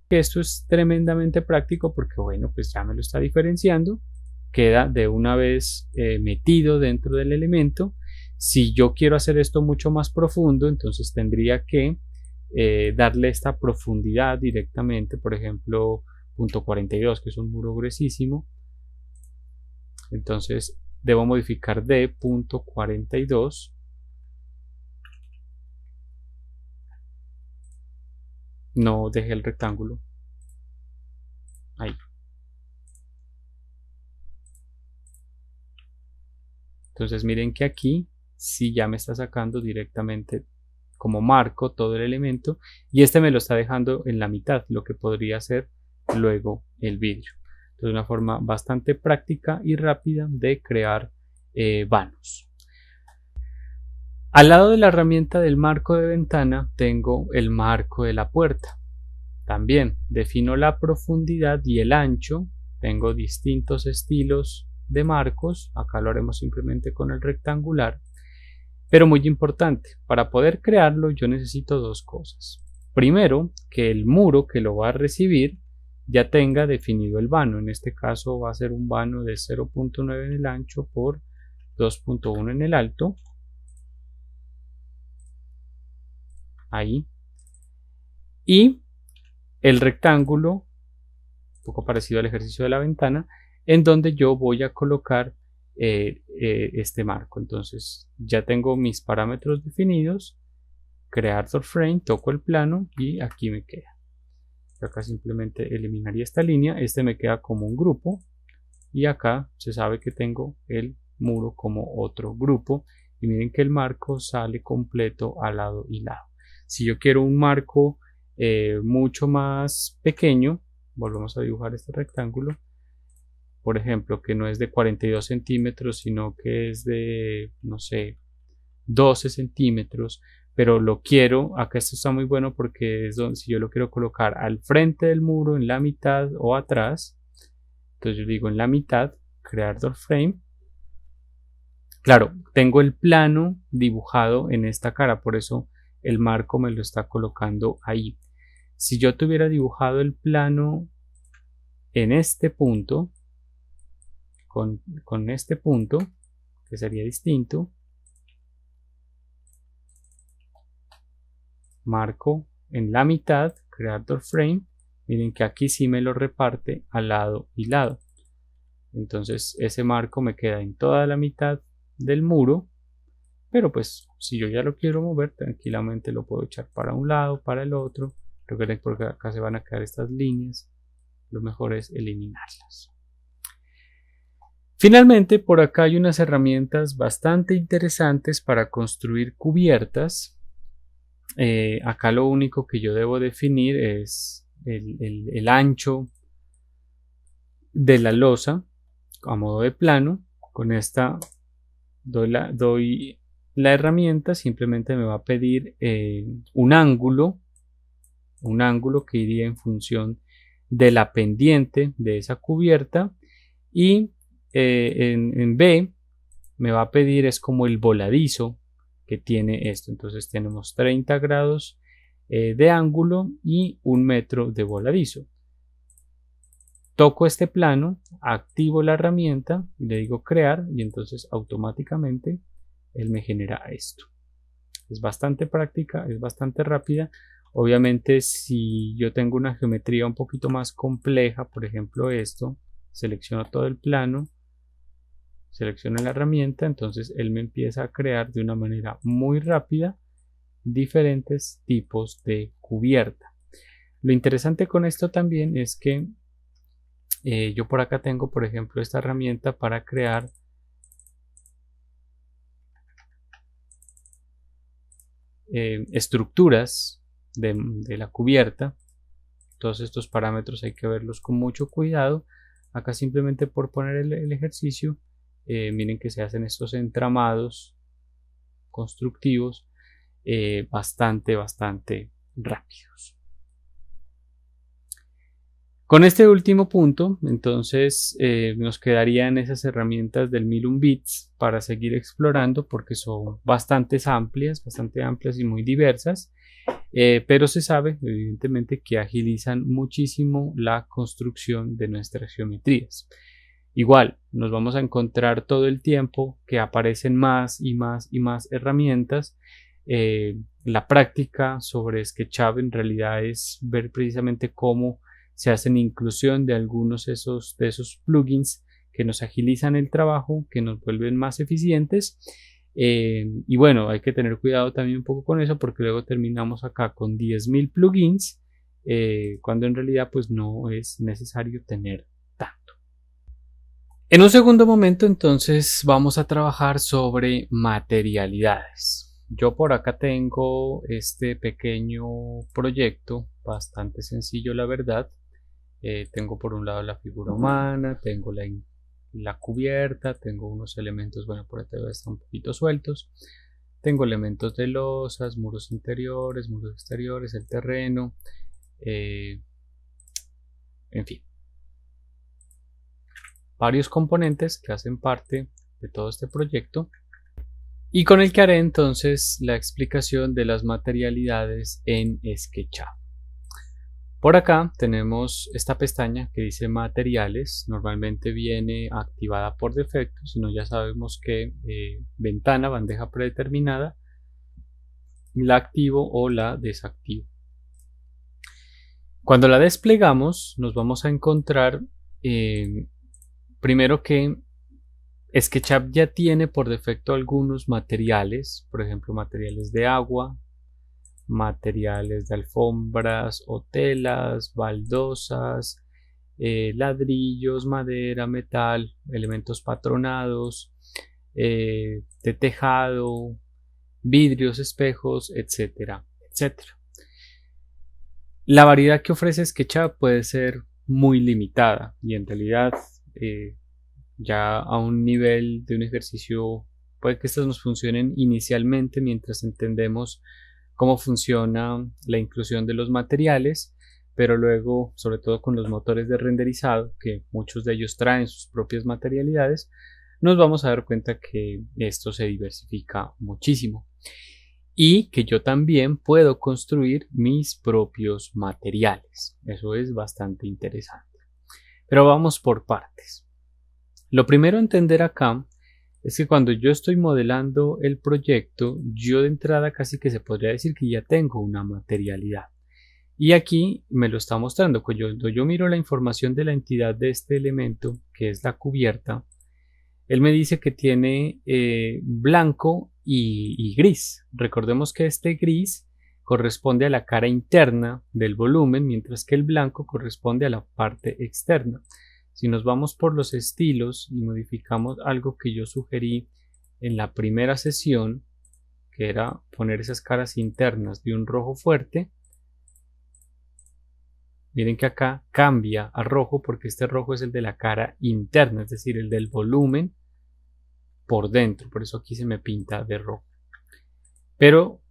Esto es tremendamente práctico porque, bueno, pues ya me lo está diferenciando. Queda de una vez metido dentro del elemento. Si yo quiero hacer esto mucho más profundo, entonces tendría que darle esta profundidad directamente, por ejemplo, punto 42, que es un muro gruesísimo. Entonces debo modificar de punto 42. No dejé el rectángulo. Ahí. Entonces miren que aquí sí ya me está sacando directamente como marco todo el elemento, y este me lo está dejando en la mitad, lo que podría ser luego el vidrio. Entonces una forma bastante práctica y rápida de crear vanos. Al lado de la herramienta del marco de ventana tengo el marco de la puerta. También defino la profundidad y el ancho. Tengo distintos estilos de marcos. Acá lo haremos simplemente con el rectangular. Pero muy importante, para poder crearlo yo necesito dos cosas. Primero, que el muro que lo va a recibir ya tenga definido el vano. En este caso va a ser un vano de 0.9 en el ancho por 2.1 en el alto. Ahí. Y el rectángulo, un poco parecido al ejercicio de la ventana, en donde yo voy a colocar este marco. Entonces ya tengo mis parámetros definidos, crear doorframe, toco el plano y aquí me queda. Acá simplemente eliminaría esta línea, este me queda como un grupo y acá se sabe que tengo el muro como otro grupo, y miren que el marco sale completo a lado y lado. Si yo quiero un marco mucho más pequeño, volvemos a dibujar este rectángulo, por ejemplo, que no es de 42 centímetros, sino que es de, no sé, 12 centímetros, pero lo quiero, acá esto está muy bueno porque es donde, si yo lo quiero colocar al frente del muro, en la mitad o atrás, entonces yo digo en la mitad, crear doorframe. Claro, tengo el plano dibujado en esta cara, por eso el marco me lo está colocando ahí. Si yo tuviera dibujado el plano en este punto, con este punto, que sería distinto, marco en la mitad, crear doorframe, miren que aquí sí me lo reparte al lado y lado. Entonces ese marco me queda en toda la mitad del muro, pero pues si yo ya lo quiero mover, tranquilamente lo puedo echar para un lado, para el otro. Recuerden, porque acá se van a quedar estas líneas, lo mejor es eliminarlas. Finalmente, por acá hay unas herramientas bastante interesantes para construir cubiertas. Acá lo único que yo debo definir es el ancho de la losa a modo de plano. Con esta doy la herramienta, simplemente me va a pedir un ángulo que iría en función de la pendiente de esa cubierta, y en B me va a pedir es como el voladizo que tiene esto. Entonces tenemos 30 grados de ángulo y 1 metro de voladizo. Toco este plano, activo la herramienta y le digo crear, y entonces automáticamente él me genera esto. Es bastante práctica, es bastante rápida. Obviamente, si yo tengo una geometría un poquito más compleja, por ejemplo esto, selecciono todo el plano, selecciono la herramienta, entonces él me empieza a crear de una manera muy rápida diferentes tipos de cubierta. Lo interesante con esto también es que yo por acá tengo, por ejemplo, esta herramienta para crear estructuras de la cubierta. Todos estos parámetros hay que verlos con mucho cuidado. Acá simplemente por poner el ejercicio, miren que se hacen estos entramados constructivos bastante rápidos. Con este último punto, entonces nos quedarían esas herramientas del Milum Bits para seguir explorando porque son bastante amplias y muy diversas, pero se sabe evidentemente que agilizan muchísimo la construcción de nuestras geometrías. Igual, nos vamos a encontrar todo el tiempo que aparecen más y más herramientas. La práctica sobre SketchUp en realidad es ver precisamente cómo se hacen inclusión de algunos de esos plugins que nos agilizan el trabajo, que nos vuelven más eficientes. Y bueno, hay que tener cuidado también un poco con eso porque luego terminamos acá con 10.000 plugins cuando en realidad pues no es necesario tener tanto. En un segundo momento entonces vamos a trabajar sobre materialidades. Yo por acá tengo este pequeño proyecto bastante sencillo, la verdad. Tengo por un lado la figura humana, tengo la cubierta, tengo unos elementos, bueno, por acá están un poquito sueltos. Tengo elementos de losas, muros interiores, muros exteriores, el terreno, en fin. Varios componentes que hacen parte de todo este proyecto y con el que haré entonces la explicación de las materialidades en SketchUp. Por acá tenemos esta pestaña que dice materiales, normalmente viene activada por defecto, si no ya sabemos que ventana, bandeja predeterminada, la activo o la desactivo. Cuando la desplegamos nos vamos a encontrar primero que SketchUp ya tiene por defecto algunos materiales, por ejemplo materiales de agua, materiales de alfombras o telas, baldosas, ladrillos, madera, metal, elementos patronados, de tejado, vidrios, espejos, etcétera, etcétera. La variedad que ofrece SketchUp puede ser muy limitada y en realidad ya a un nivel de un ejercicio puede que estas nos funcionen inicialmente mientras entendemos cómo funciona la inclusión de los materiales, pero luego, sobre todo con los motores de renderizado, que muchos de ellos traen sus propias materialidades, nos vamos a dar cuenta que esto se diversifica muchísimo y que yo también puedo construir mis propios materiales. Eso es bastante interesante. Pero vamos por partes. Lo primero a entender acá es que cuando yo estoy modelando el proyecto, yo de entrada casi que se podría decir que ya tengo una materialidad. Y aquí me lo está mostrando. Cuando yo miro la información de la entidad de este elemento, que es la cubierta, él me dice que tiene blanco y gris. Recordemos que este gris corresponde a la cara interna del volumen, mientras que el blanco corresponde a la parte externa. Si nos vamos por los estilos y modificamos algo que yo sugerí en la primera sesión, que era poner esas caras internas de un rojo fuerte, miren que acá cambia a rojo porque este rojo es el de la cara interna, es decir, el del volumen por dentro, por eso aquí se me pinta de rojo. Pero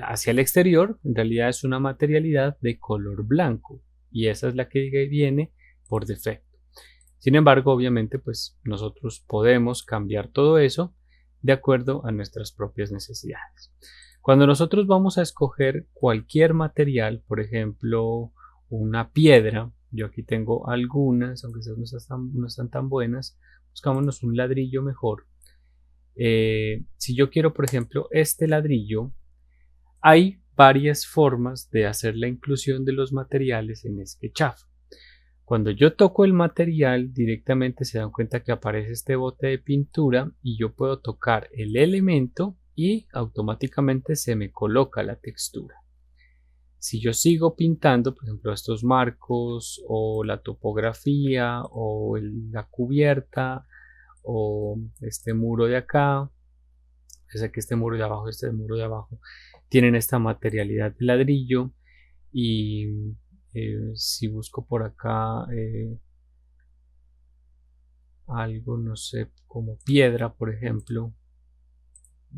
hacia el exterior, en realidad es una materialidad de color blanco y esa es la que viene por defecto. Sin embargo, obviamente, pues nosotros podemos cambiar todo eso de acuerdo a nuestras propias necesidades. Cuando nosotros vamos a escoger cualquier material, por ejemplo, una piedra, yo aquí tengo algunas, aunque esas no están tan buenas, buscámonos un ladrillo mejor. Si yo quiero, por ejemplo, este ladrillo, hay varias formas de hacer la inclusión de los materiales en SketchUp. Cuando yo toco el material, directamente se dan cuenta que aparece este bote de pintura y yo puedo tocar el elemento y automáticamente se me coloca la textura. Si yo sigo pintando, por ejemplo, estos marcos o la topografía o la cubierta o este muro de acá, que este muro de abajo, este muro de abajo, tienen esta materialidad de ladrillo. Y si busco por acá algo, no sé, como piedra, por ejemplo,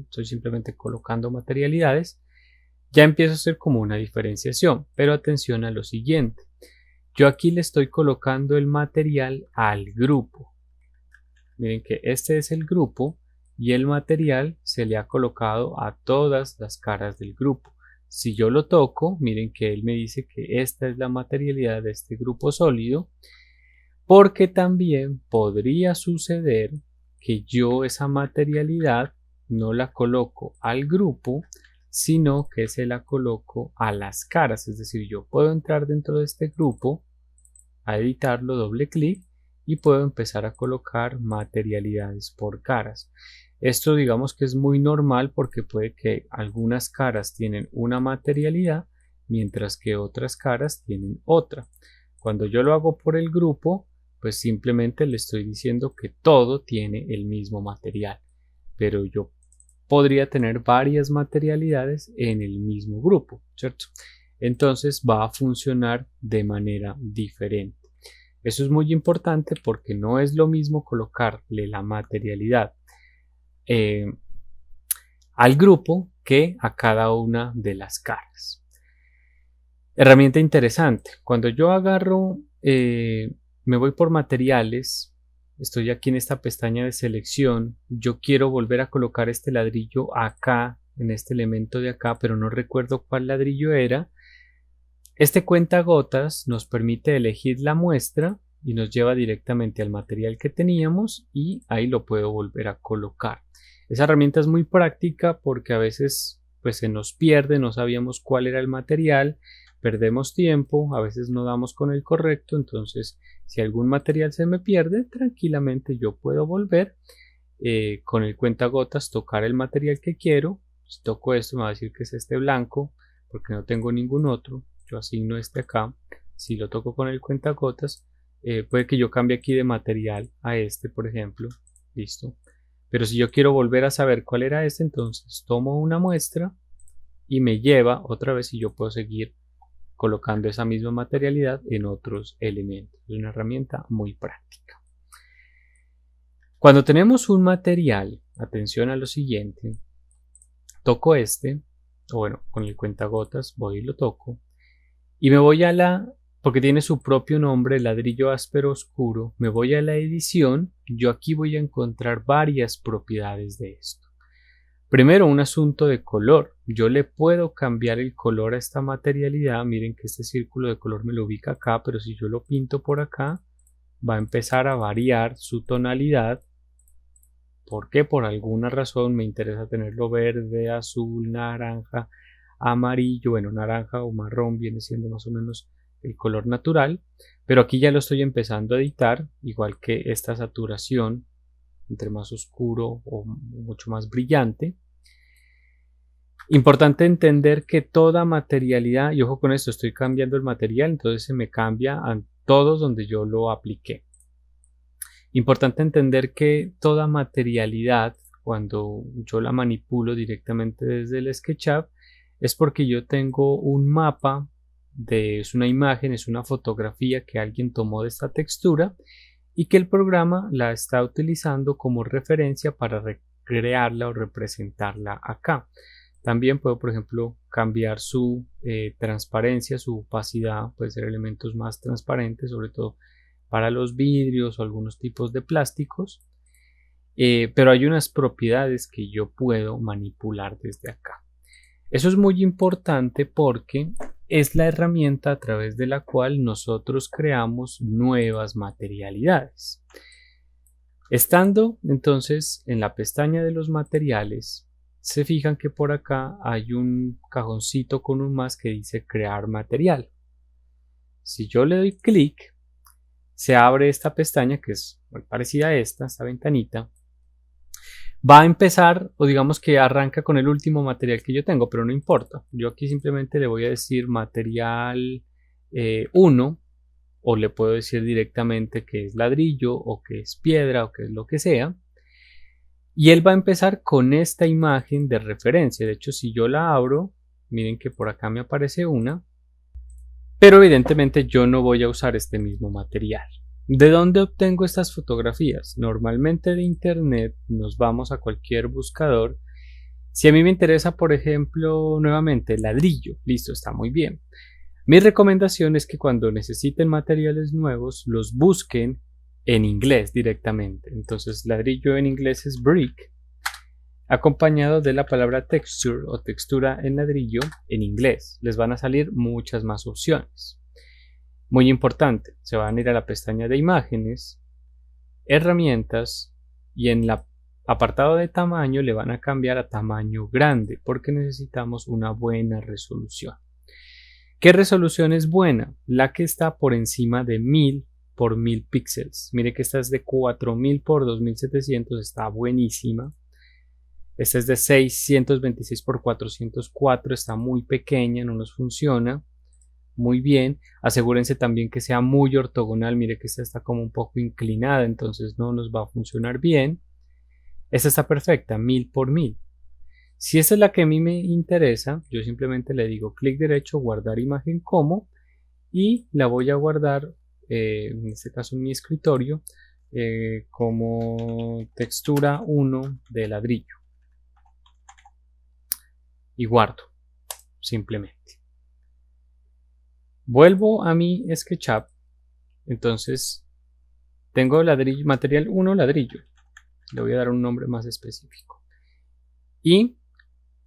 estoy simplemente colocando materialidades, ya empiezo a hacer como una diferenciación. Pero atención a lo siguiente, yo aquí le estoy colocando el material al grupo. Miren que este es el grupo y el material se le ha colocado a todas las caras del grupo. Si yo lo toco, miren que él me dice que esta es la materialidad de este grupo sólido, porque también podría suceder que yo esa materialidad no la coloco al grupo, sino que se la coloco a las caras. Es decir, yo puedo entrar dentro de este grupo, a editarlo, doble clic, y puedo empezar a colocar materialidades por caras. Esto digamos que es muy normal porque puede que algunas caras tienen una materialidad mientras que otras caras tienen otra. Cuando yo lo hago por el grupo, pues simplemente le estoy diciendo que todo tiene el mismo material, pero yo podría tener varias materialidades en el mismo grupo, ¿cierto? Entonces va a funcionar de manera diferente. Eso es muy importante porque no es lo mismo colocarle la materialidad al grupo que a cada una de las caras. Herramienta interesante. Cuando yo agarro, me voy por materiales, estoy aquí en esta pestaña de selección, yo quiero volver a colocar este ladrillo acá, en este elemento de acá, pero no recuerdo cuál ladrillo era. Este cuentagotas nos permite elegir la muestra y nos lleva directamente al material que teníamos y ahí lo puedo volver a colocar. Esa herramienta es muy práctica porque a veces pues se nos pierde, no sabíamos cuál era el material, perdemos tiempo, a veces no damos con el correcto. Entonces si algún material se me pierde, tranquilamente yo puedo volver con el cuentagotas, tocar el material que quiero. Si toco esto me va a decir que es este blanco porque no tengo ningún otro. Yo asigno este acá. Si lo toco con el cuentagotas, puede que yo cambie aquí de material a este, por ejemplo. Listo. Pero si yo quiero volver a saber cuál era este, entonces tomo una muestra y me lleva otra vez y yo puedo seguir colocando esa misma materialidad en otros elementos. Es una herramienta muy práctica. Cuando tenemos un material, atención a lo siguiente, toco este, o bueno, con el cuentagotas voy y lo toco, y me voy a porque tiene su propio nombre, ladrillo áspero oscuro, me voy a la edición. Yo aquí voy a encontrar varias propiedades de esto. Primero, un asunto de color. Yo le puedo cambiar el color a esta materialidad. Miren que este círculo de color me lo ubica acá, pero si yo lo pinto por acá, va a empezar a variar su tonalidad. Porque por alguna razón me interesa tenerlo verde, azul, naranja, amarillo. Bueno, naranja o marrón viene siendo más o menos el color natural, pero aquí ya lo estoy empezando a editar, igual que esta saturación, entre más oscuro o mucho más brillante. Importante entender que toda materialidad, y ojo con esto, estoy cambiando el material, entonces se me cambia a todos donde yo lo apliqué. Importante entender que toda materialidad, cuando yo la manipulo directamente desde el SketchUp, es porque yo tengo un mapa, es una imagen, es una fotografía que alguien tomó de esta textura y que el programa la está utilizando como referencia para recrearla o representarla acá. También puedo, por ejemplo, cambiar su transparencia, su opacidad, puede ser elementos más transparentes, sobre todo para los vidrios o algunos tipos de plásticos, pero hay unas propiedades que yo puedo manipular desde acá. Eso es muy importante porque es la herramienta a través de la cual nosotros creamos nuevas materialidades. Estando entonces en la pestaña de los materiales, se fijan que por acá hay un cajoncito con un más que dice crear material. Si yo le doy clic, se abre esta pestaña que es muy parecida a esta ventanita. Va a empezar, o digamos que arranca con el último material que yo tengo, pero no importa. Yo aquí simplemente le voy a decir material 1, o le puedo decir directamente que es ladrillo, o que es piedra, o que es lo que sea. Y él va a empezar con esta imagen de referencia. De hecho, si yo la abro, miren que por acá me aparece una, pero evidentemente yo no voy a usar este mismo material. ¿De dónde obtengo estas fotografías? Normalmente de internet. Nos vamos a cualquier buscador. Si a mí me interesa, por ejemplo, nuevamente ladrillo, listo, está muy bien. Mi recomendación es que cuando necesiten materiales nuevos los busquen en inglés directamente. Entonces ladrillo en inglés es brick, acompañado de la palabra texture o textura en ladrillo en inglés. Les van a salir muchas más opciones. Muy importante, se van a ir a la pestaña de imágenes, herramientas, y en el apartado de tamaño le van a cambiar a tamaño grande porque necesitamos una buena resolución. ¿Qué resolución es buena? La que está por encima de 1000 por 1000 píxeles. Mire que esta es de 4000 por 2700, está buenísima. Esta es de 626 por 404, está muy pequeña, no nos funciona muy bien. Asegúrense también que sea muy ortogonal. Mire que esta está como un poco inclinada, entonces no nos va a funcionar bien. Esta está perfecta, 1000 por 1000. Si esta es la que a mí me interesa, yo simplemente le digo clic derecho, guardar imagen como, y la voy a guardar, en este caso en mi escritorio, como textura 1 de ladrillo. Y guardo, simplemente. Vuelvo a mi SketchUp. Entonces tengo ladrillo, material 1 ladrillo. Le voy a dar un nombre más específico. Y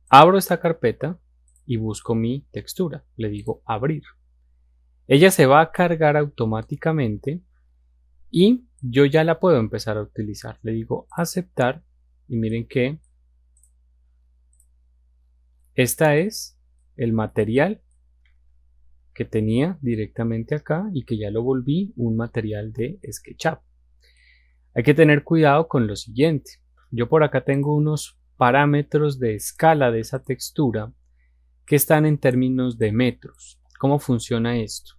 abro esta carpeta y busco mi textura. Le digo abrir. Ella se va a cargar automáticamente y yo ya la puedo empezar a utilizar. Le digo aceptar y miren que esta es el material que tenía directamente acá y que ya lo volví un material de SketchUp. Hay que tener cuidado con lo siguiente. Yo por acá tengo unos parámetros de escala de esa textura que están en términos de metros. ¿Cómo funciona esto?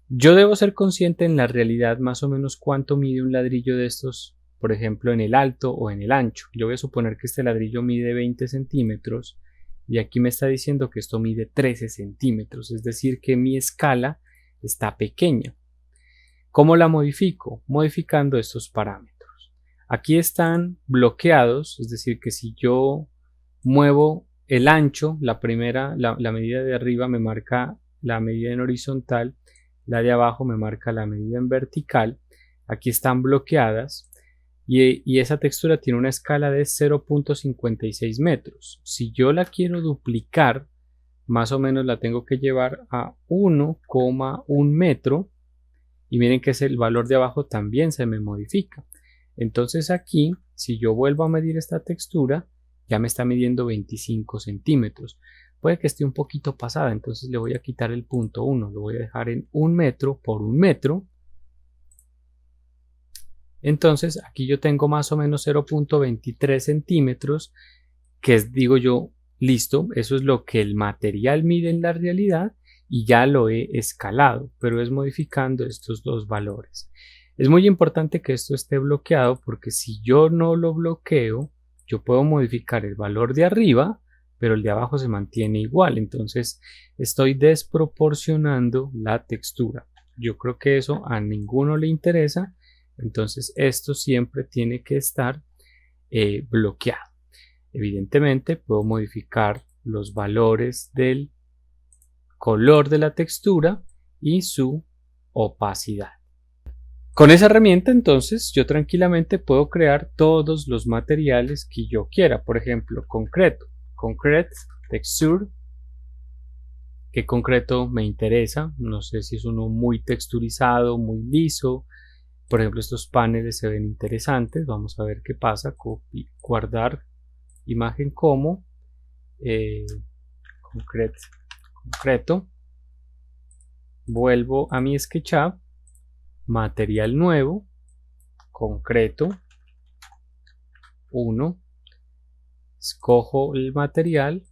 Yo debo ser consciente en la realidad más o menos cuánto mide un ladrillo de estos, por ejemplo en el alto o en el ancho. Yo voy a suponer que este ladrillo mide 20 centímetros y aquí me está diciendo que esto mide 13 centímetros, es decir que mi escala está pequeña. ¿Cómo la modifico? Modificando estos parámetros. Aquí están bloqueados, es decir que si yo muevo el ancho, la medida de arriba me marca la medida en horizontal, la de abajo me marca la medida en vertical. Aquí están bloqueadas y esa textura tiene una escala de 0.56 metros. Si yo la quiero duplicar, más o menos la tengo que llevar a 1,1 metro y miren que el valor de abajo también se me modifica. Entonces aquí, si yo vuelvo a medir esta textura, ya me está midiendo 25 centímetros. Puede que esté un poquito pasada, entonces le voy a quitar el punto 1, lo voy a dejar en 1 metro por 1 metro. Entonces aquí yo tengo más o menos 0.23 centímetros, que es, digo yo, listo, eso es lo que el material mide en la realidad y ya lo he escalado, pero es modificando estos dos valores. Es muy importante que esto esté bloqueado porque si yo no lo bloqueo, yo puedo modificar el valor de arriba, pero el de abajo se mantiene igual, entonces estoy desproporcionando la textura. Yo creo que eso a ninguno le interesa, entonces esto siempre tiene que estar bloqueado. Evidentemente puedo modificar los valores del color de la textura y su opacidad. Con esa herramienta entonces yo tranquilamente puedo crear todos los materiales que yo quiera. Por ejemplo, concrete texture. ¿Qué concreto me interesa? No sé si es uno muy texturizado, muy liso. Por ejemplo, estos paneles se ven interesantes. Vamos a ver qué pasa. Guardar imagen como concreto. Vuelvo a mi SketchUp, material nuevo, concreto 1, escojo el material,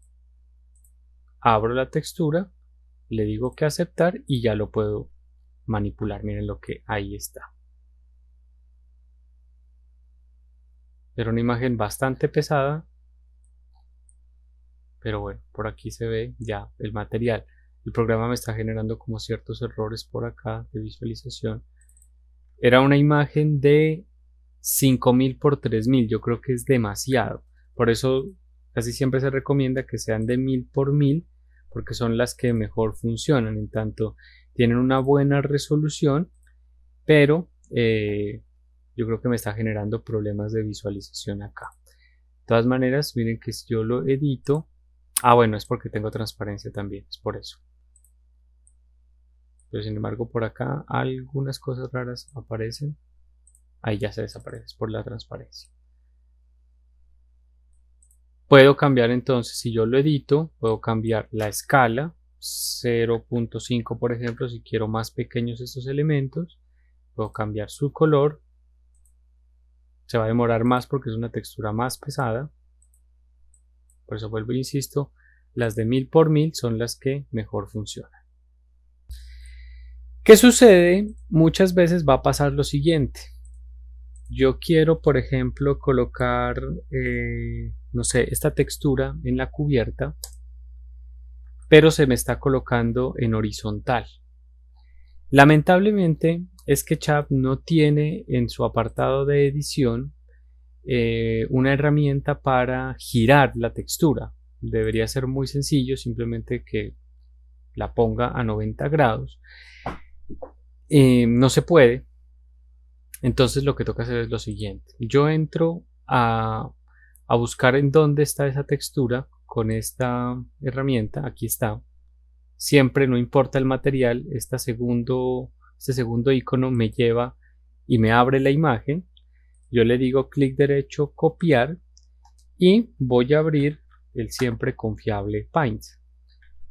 abro la textura, le digo que aceptar y ya lo puedo manipular. Miren lo que ahí está. Era una imagen bastante pesada, pero bueno, por aquí se ve ya el material. El programa me está generando como ciertos errores por acá de visualización. Era una imagen de 5000 por 3000, yo creo que es demasiado. Por eso casi siempre se recomienda que sean de 1000 por 1000, porque son las que mejor funcionan. En tanto, tienen una buena resolución, pero yo creo que me está generando problemas de visualización acá. De todas maneras, miren que si yo lo edito, bueno, es porque tengo transparencia también, es por eso. Pero sin embargo, por acá algunas cosas raras aparecen. Ahí ya se desaparece por la transparencia. Puedo cambiar entonces, si yo lo edito, puedo cambiar la escala 0.5 por ejemplo, si quiero más pequeños estos elementos. Puedo cambiar su color. Se va a demorar más porque es una textura más pesada. Por eso vuelvo e insisto, las de 1000 por 1000 son las que mejor funcionan. ¿Qué sucede? Muchas veces va a pasar lo siguiente. Yo quiero, por ejemplo, colocar, no sé, esta textura en la cubierta, pero se me está colocando en horizontal. Lamentablemente, SketchUp no tiene en su apartado de edición una herramienta para girar la textura. Debería ser muy sencillo, simplemente que la ponga a 90 grados. No se puede. Entonces lo que toca hacer es lo siguiente. Yo entro a buscar en dónde está esa textura con esta herramienta. Aquí está. Siempre, no importa el material, este segundo icono me lleva y me abre la imagen. Yo le digo clic derecho, copiar, y voy a abrir el siempre confiable Paint.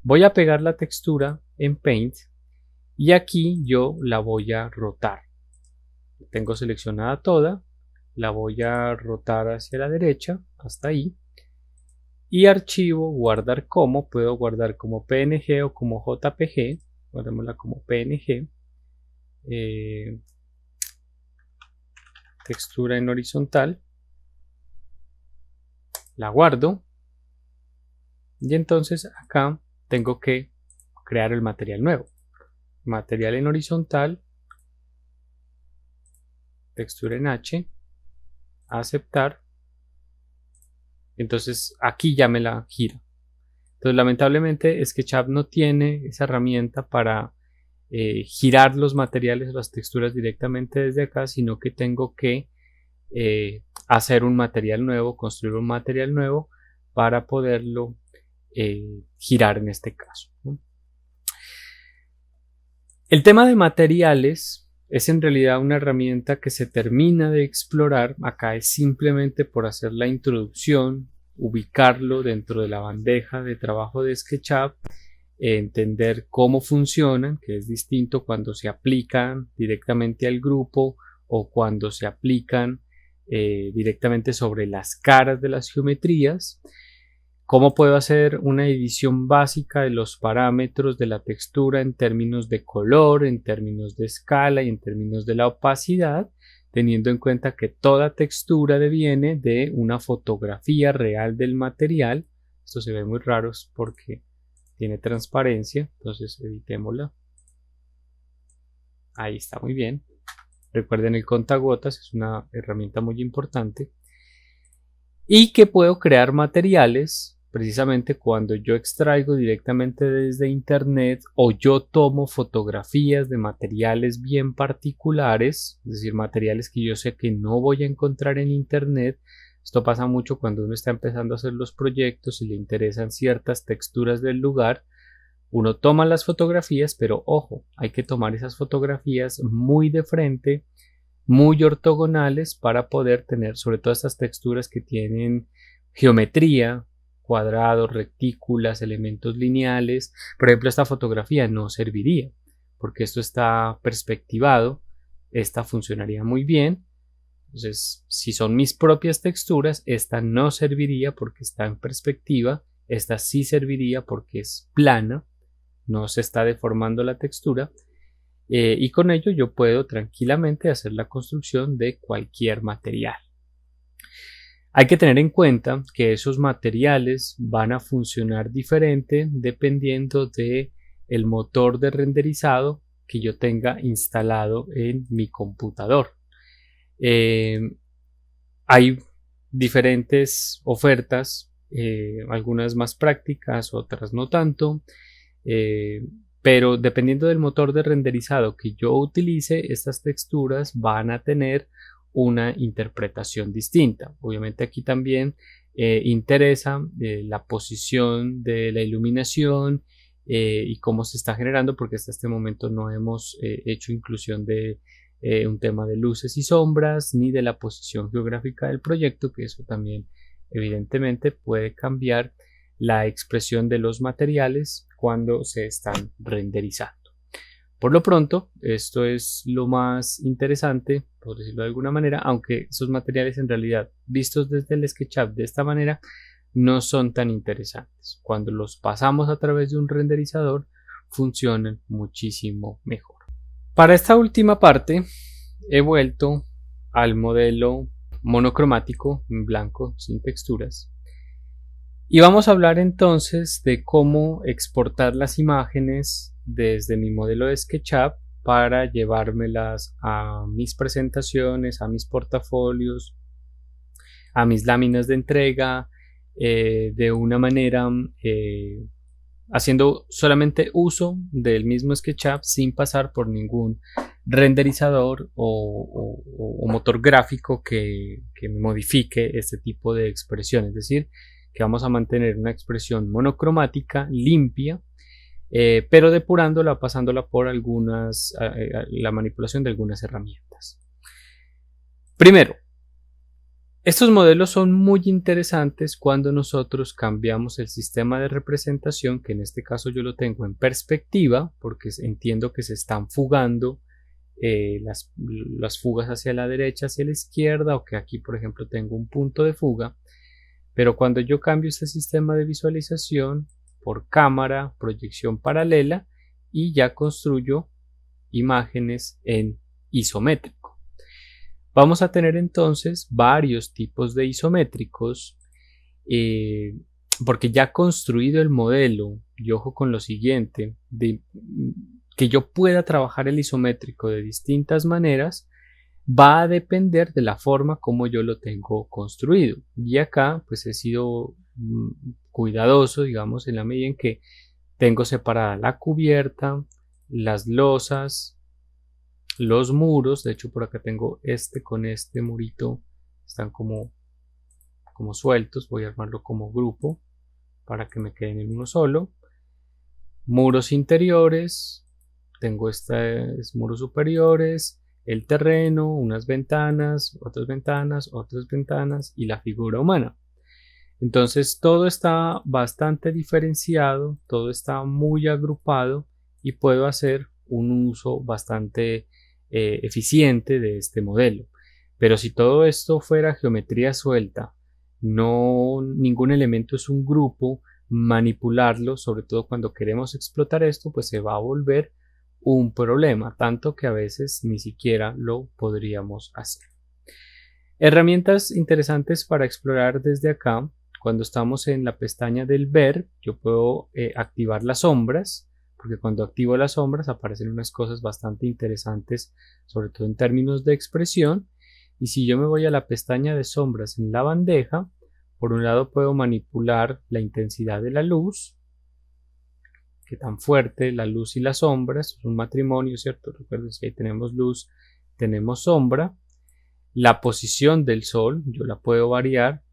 Voy a pegar la textura en Paint y aquí yo la voy a rotar. Tengo seleccionada toda, la voy a rotar hacia la derecha, hasta ahí. Y archivo, guardar como, puedo guardar como PNG o como JPG. Guardémosla como PNG. Textura en horizontal. La guardo. Y entonces acá tengo que crear el material nuevo. Material en horizontal. Textura en H. Aceptar. Entonces aquí ya me la gira. Entonces lamentablemente SketchUp no tiene esa herramienta para girar los materiales o las texturas directamente desde acá, sino que tengo que hacer un material nuevo, construir un material nuevo para poderlo girar en este caso, ¿no? El tema de materiales es en realidad una herramienta que se termina de explorar. Acá es simplemente por hacer la introducción, ubicarlo dentro de la bandeja de trabajo de SketchUp, entender cómo funcionan, que es distinto cuando se aplican directamente al grupo o cuando se aplican directamente sobre las caras de las geometrías. ¿Cómo puedo hacer una edición básica de los parámetros de la textura en términos de color, en términos de escala y en términos de la opacidad, teniendo en cuenta que toda textura deviene de una fotografía real del material? Esto se ve muy raro porque tiene transparencia, entonces editémosla. Ahí está, muy bien. Recuerden, el contagotas es una herramienta muy importante. Y que puedo crear materiales precisamente cuando yo extraigo directamente desde internet o yo tomo fotografías de materiales bien particulares, es decir, materiales que yo sé que no voy a encontrar en internet. Esto pasa mucho cuando uno está empezando a hacer los proyectos y le interesan ciertas texturas del lugar. Uno toma las fotografías, pero ojo, hay que tomar esas fotografías muy de frente, muy ortogonales para poder tener sobre todo estas texturas que tienen geometría, cuadrados, retículas, elementos lineales. Por ejemplo, esta fotografía no serviría porque esto está perspectivado, esta funcionaría muy bien. Entonces, si son mis propias texturas, esta no serviría porque está en perspectiva, esta sí serviría porque es plana, no se está deformando la textura, y con ello yo puedo tranquilamente hacer la construcción de cualquier material. Hay que tener en cuenta que esos materiales van a funcionar diferente dependiendo de el motor de renderizado que yo tenga instalado en mi computador. Hay diferentes ofertas, algunas más prácticas, otras no tanto, pero dependiendo del motor de renderizado que yo utilice, estas texturas van a tener una interpretación distinta. Obviamente aquí también interesa la posición de la iluminación y cómo se está generando, porque hasta este momento no hemos hecho inclusión de un tema de luces y sombras ni de la posición geográfica del proyecto, que eso también evidentemente puede cambiar la expresión de los materiales cuando se están renderizando. Por lo pronto, esto es lo más interesante, por decirlo de alguna manera, aunque esos materiales en realidad vistos desde el SketchUp de esta manera no son tan interesantes. Cuando los pasamos a través de un renderizador funcionan muchísimo mejor. Para esta última parte he vuelto al modelo monocromático en blanco sin texturas y vamos a hablar entonces de cómo exportar las imágenes desde mi modelo de SketchUp para llevármelas a mis presentaciones, a mis portafolios, a mis láminas de entrega, de una manera haciendo solamente uso del mismo SketchUp sin pasar por ningún renderizador o motor gráfico que modifique este tipo de expresión. Es decir, que vamos a mantener una expresión monocromática limpia, pero depurándola, pasándola por la manipulación de algunas herramientas. Primero, estos modelos son muy interesantes cuando nosotros cambiamos el sistema de representación, que en este caso yo lo tengo en perspectiva, porque entiendo que se están fugando las fugas hacia la derecha, hacia la izquierda, o que aquí por ejemplo tengo un punto de fuga. Pero cuando yo cambio este sistema de visualización por cámara, proyección paralela, y ya construyo imágenes en isométrico. Vamos a tener entonces varios tipos de isométricos, porque ya construido el modelo, y ojo con lo siguiente, que yo pueda trabajar el isométrico de distintas maneras, va a depender de la forma como yo lo tengo construido. Y acá pues he sido cuidadoso, digamos, en la medida en que tengo separada la cubierta, las losas, los muros. De hecho por acá tengo con este murito, están como sueltos. Voy a armarlo como grupo para que me queden en uno solo. Muros interiores, tengo muros superiores, el terreno, unas ventanas, otras ventanas y la figura humana. Entonces todo está bastante diferenciado, todo está muy agrupado y puedo hacer un uso bastante eficiente de este modelo. Pero si todo esto fuera geometría suelta, ningún elemento es un grupo, manipularlo, sobre todo cuando queremos explotar esto, pues se va a volver un problema, tanto que a veces ni siquiera lo podríamos hacer. Herramientas interesantes para explorar desde acá. Cuando estamos en la pestaña del ver, yo puedo activar las sombras, porque cuando activo las sombras aparecen unas cosas bastante interesantes, sobre todo en términos de expresión. Y si yo me voy a la pestaña de sombras en la bandeja, por un lado puedo manipular la intensidad de la luz, que tan fuerte la luz y la sombra, esto es un matrimonio, ¿cierto? Recuerden que ahí tenemos luz, tenemos sombra. La posición del sol yo la puedo variar.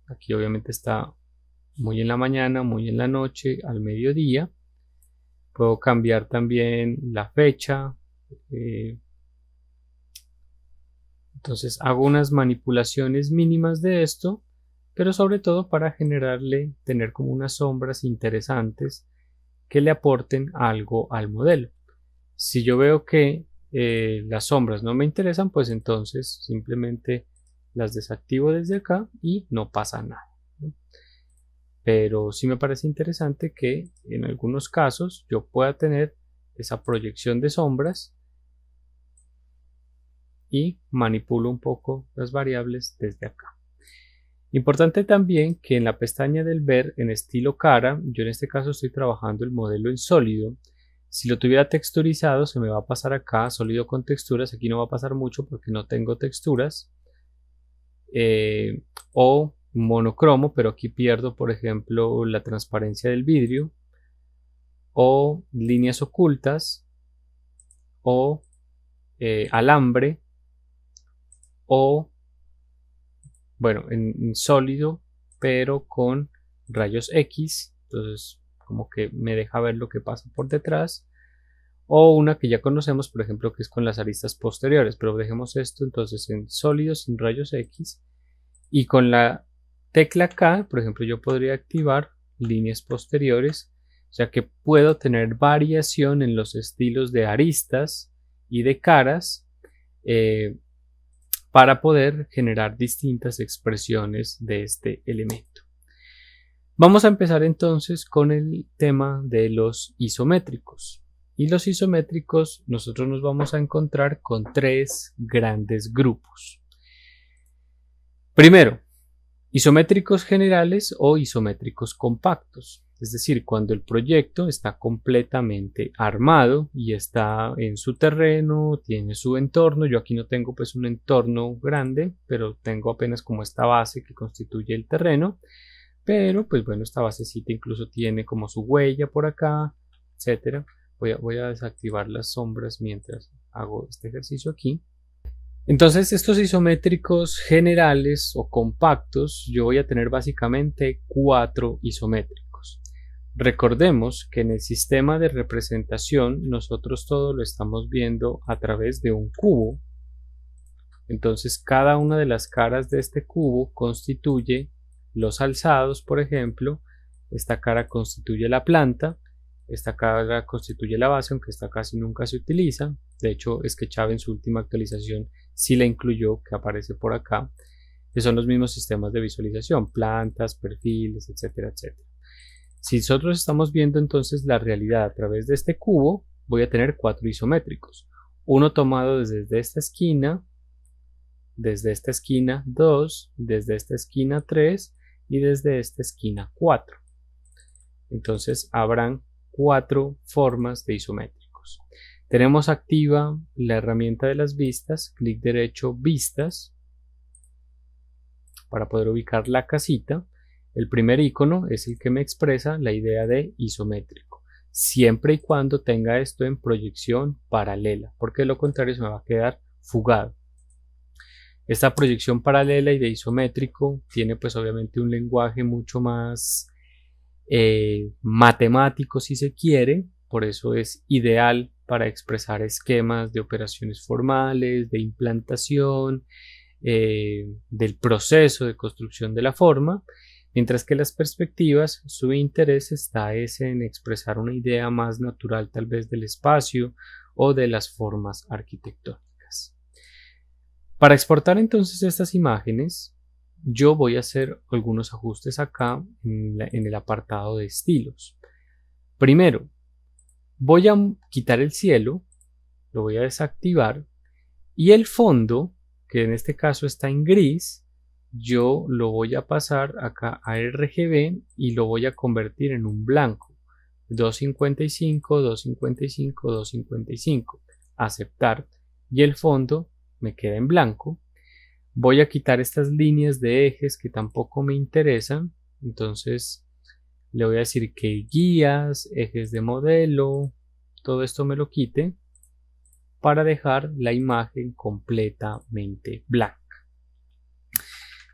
Aquí obviamente está muy en la mañana, muy en la noche, al mediodía. Puedo cambiar también la fecha, Entonces hago unas manipulaciones mínimas de esto, pero sobre todo para tener como unas sombras interesantes que le aporten algo al modelo. Si yo veo que las sombras no me interesan, pues entonces simplemente las desactivo desde acá y no pasa nada, ¿no? Pero sí me parece interesante que en algunos casos yo pueda tener esa proyección de sombras y manipulo un poco las variables desde acá. Importante también que en la pestaña del ver en estilo cara, yo en este caso estoy trabajando el modelo en sólido. Si lo tuviera texturizado se me va a pasar acá sólido con texturas, aquí no va a pasar mucho porque no tengo texturas, o monocromo, pero aquí pierdo por ejemplo la transparencia del vidrio, o líneas ocultas, o alambre, o bueno, en sólido pero con rayos X, entonces como que me deja ver lo que pasa por detrás, o una que ya conocemos por ejemplo que es con las aristas posteriores, pero dejemos esto entonces en sólido sin rayos X, y con la tecla K por ejemplo yo podría activar líneas posteriores, o sea que puedo tener variación en los estilos de aristas y de caras, para poder generar distintas expresiones de este elemento. Vamos a empezar entonces con el tema de los isométricos. Y los isométricos nosotros nos vamos a encontrar con tres grandes grupos. Primero, isométricos generales o isométricos compactos. Es decir, cuando el proyecto está completamente armado y está en su terreno, tiene su entorno. Yo aquí no tengo pues un entorno grande, pero tengo apenas como esta base que constituye el terreno. Pero pues bueno, esta basecita incluso tiene como su huella por acá, etcétera. Voy a desactivar las sombras mientras hago este ejercicio aquí. Entonces estos isométricos generales o compactos, yo voy a tener básicamente 4 isométricos. Recordemos que en el sistema de representación nosotros todo lo estamos viendo a través de un cubo. Entonces cada una de las caras de este cubo constituye los alzados, por ejemplo. Esta cara constituye la planta, esta cara constituye la base, aunque esta casi nunca se utiliza. De hecho, SketchUp en su última actualización sí la incluyó, que aparece por acá, que son los mismos sistemas de visualización, plantas, perfiles, etcétera, etcétera. Si nosotros estamos viendo entonces la realidad a través de este cubo, voy a tener 4 isométricos. Uno tomado desde esta esquina 2, desde esta esquina 3 y desde esta esquina 4. Entonces habrán 4 formas de isométricos. Tenemos activa la herramienta de las vistas, clic derecho vistas, para poder ubicar la casita. El primer icono es el que me expresa la idea de isométrico, siempre y cuando tenga esto en proyección paralela, porque de lo contrario se me va a quedar fugado. Esta proyección paralela y de isométrico tiene pues obviamente un lenguaje mucho más matemático si se quiere, por eso es ideal para expresar esquemas de operaciones formales, de implantación, del proceso de construcción de la forma, mientras que las perspectivas, su interés está en expresar una idea más natural tal vez del espacio o de las formas arquitectónicas. Para exportar entonces estas imágenes, yo voy a hacer algunos ajustes acá en el apartado de estilos. Primero, voy a quitar el cielo, lo voy a desactivar, y el fondo, que en este caso está en gris, yo lo voy a pasar acá a RGB y lo voy a convertir en un blanco. 255, 255, 255. Aceptar, y el fondo me queda en blanco. Voy a quitar estas líneas de ejes que tampoco me interesan, entonces le voy a decir que guías, ejes de modelo, todo esto me lo quite para dejar la imagen completamente blanca.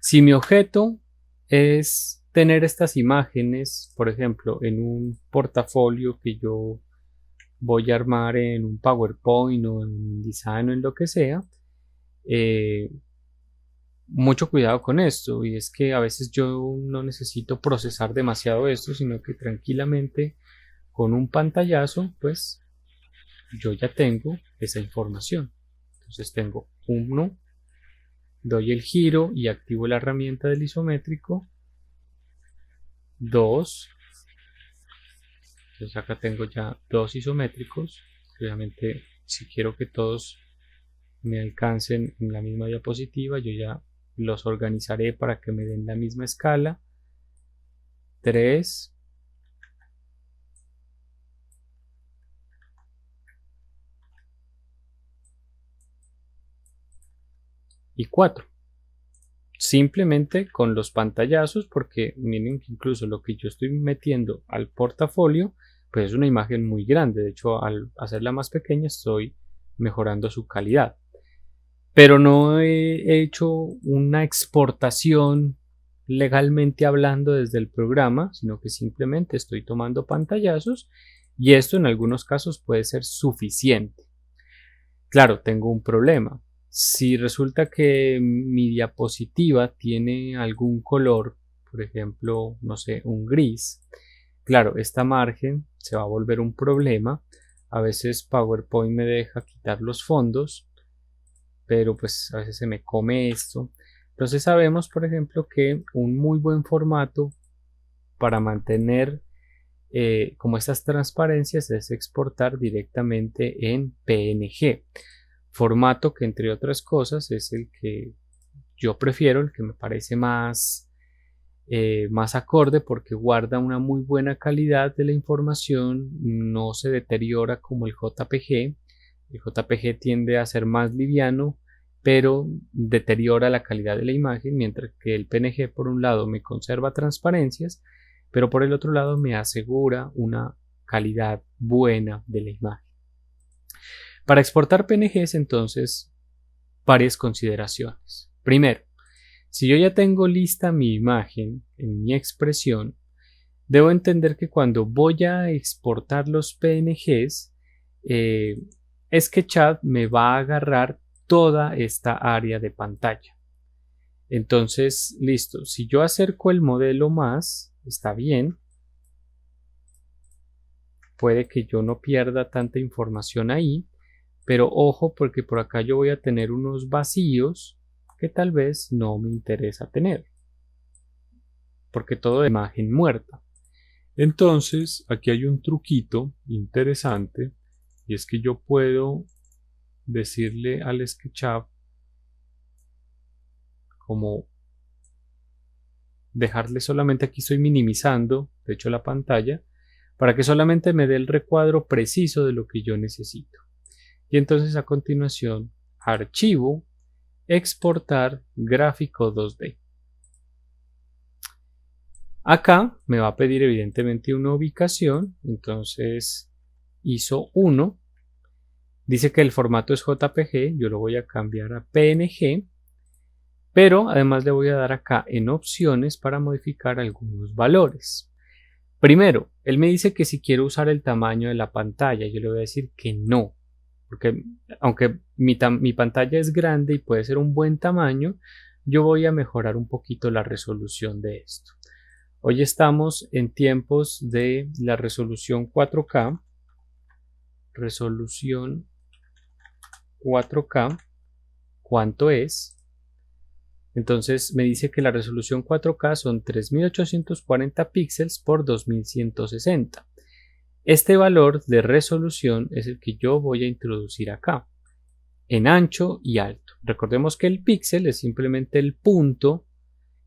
Si mi objeto es tener estas imágenes, por ejemplo, en un portafolio que yo voy a armar en un PowerPoint o en InDesign o en lo que sea, mucho cuidado con esto, y es que a veces yo no necesito procesar demasiado esto, sino que tranquilamente con un pantallazo pues yo ya tengo esa información. Entonces tengo uno, doy el giro y activo la herramienta del isométrico. 2, entonces acá tengo ya dos isométricos. Obviamente si quiero que todos me alcancen en la misma diapositiva, yo ya los organizaré para que me den la misma escala. 3, y 4. Simplemente con los pantallazos, porque miren que incluso lo que yo estoy metiendo al portafolio pues es una imagen muy grande. De hecho, al hacerla más pequeña estoy mejorando su calidad, pero no he hecho una exportación legalmente hablando desde el programa, sino que simplemente estoy tomando pantallazos, y esto en algunos casos puede ser suficiente. Claro, tengo un problema. Si resulta que mi diapositiva tiene algún color, por ejemplo, no sé, un gris, claro, esta margen se va a volver un problema. A veces PowerPoint me deja quitar los fondos, pero pues a veces se me come esto. Entonces sabemos, por ejemplo, que un muy buen formato para mantener como estas transparencias es exportar directamente en PNG, formato que entre otras cosas es el que yo prefiero, el que me parece más acorde, porque guarda una muy buena calidad de la información, no se deteriora como el JPG. El JPG tiende a ser más liviano, pero deteriora la calidad de la imagen, mientras que el PNG por un lado me conserva transparencias, pero por el otro lado me asegura una calidad buena de la imagen. Para exportar PNGs, entonces, varias consideraciones. Primero, si yo ya tengo lista mi imagen en mi expresión, debo entender que cuando voy a exportar los PNGs, SketchUp me va a agarrar toda esta área de pantalla. Entonces, listo, si yo acerco el modelo más, está bien. Puede que yo no pierda tanta información ahí, pero ojo, porque por acá yo voy a tener unos vacíos que tal vez no me interesa tener, porque todo es imagen muerta. Entonces, aquí hay un truquito interesante, y es que yo puedo decirle al SketchUp como dejarle solamente, aquí estoy minimizando de hecho la pantalla, para que solamente me dé el recuadro preciso de lo que yo necesito. Y entonces a continuación, archivo, exportar gráfico 2D. Acá me va a pedir evidentemente una ubicación, entonces ISO 1. Dice que el formato es JPG, yo lo voy a cambiar a PNG, pero además le voy a dar acá en opciones para modificar algunos valores. Primero, él me dice que si quiero usar el tamaño de la pantalla, yo le voy a decir que no, porque aunque mi pantalla es grande y puede ser un buen tamaño, yo voy a mejorar un poquito la resolución de esto. Hoy estamos en tiempos de la resolución 4K. Resolución 4K, ¿cuánto es? Entonces me dice que la resolución 4K son 3840 píxeles por 2160. Este valor de resolución es el que yo voy a introducir acá, en ancho y alto. Recordemos que el píxel es simplemente el punto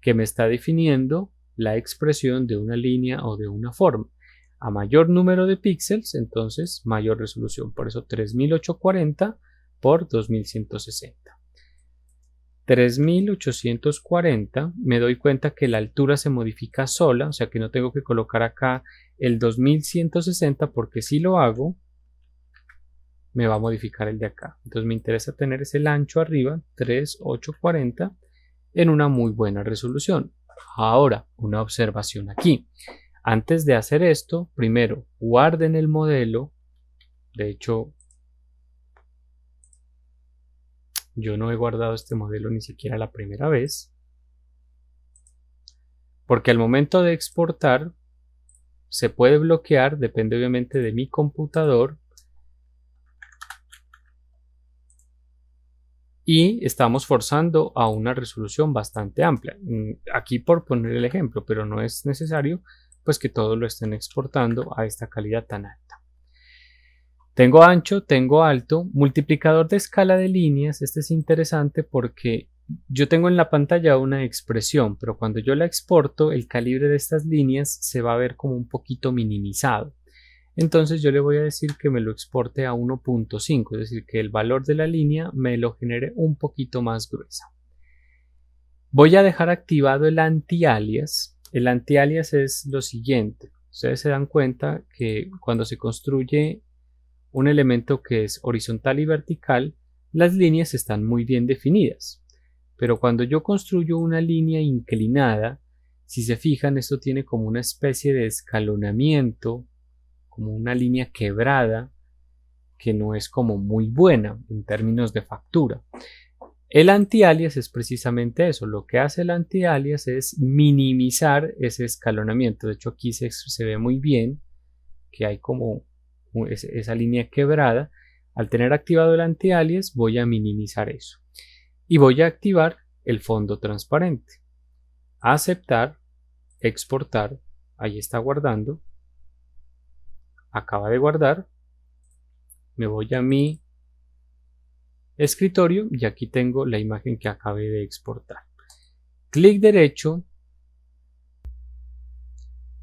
que me está definiendo la expresión de una línea o de una forma. A mayor número de píxeles, entonces mayor resolución. Por eso 3840 por 2160. 3840, me doy cuenta que la altura se modifica sola, o sea que no tengo que colocar acá el 2160, porque si lo hago me va a modificar el de acá. Entonces me interesa tener ese ancho arriba, 3840, en una muy buena resolución. Ahora, una observación aquí. Antes de hacer esto, primero guarden el modelo. De hecho, yo no he guardado este modelo ni siquiera la primera vez, porque al momento de exportar se puede bloquear, depende obviamente de mi computador, y estamos forzando a una resolución bastante amplia. Aquí por poner el ejemplo, pero no es necesario pues que todos lo estén exportando a esta calidad tan alta. Tengo ancho, tengo alto, multiplicador de escala de líneas. Este es interesante porque yo tengo en la pantalla una expresión, pero cuando yo la exporto, el calibre de estas líneas se va a ver como un poquito minimizado. Entonces yo le voy a decir que me lo exporte a 1.5, es decir, que el valor de la línea me lo genere un poquito más gruesa. Voy a dejar activado el anti-alias. El anti-alias es lo siguiente. Ustedes se dan cuenta que cuando se construye un elemento que es horizontal y vertical, las líneas están muy bien definidas. Pero cuando yo construyo una línea inclinada, si se fijan, esto tiene como una especie de escalonamiento, como una línea quebrada, que no es como muy buena en términos de factura. El anti-alias es precisamente eso. Lo que hace el anti-alias es minimizar ese escalonamiento. De hecho, aquí se ve muy bien que hay como esa línea quebrada. Al tener activado el anti-alias, voy a minimizar eso. Y voy a activar el fondo transparente. Aceptar, exportar. Ahí está guardando. Acaba de guardar. Me voy a mi escritorio y aquí tengo la imagen que acabé de exportar. Clic derecho.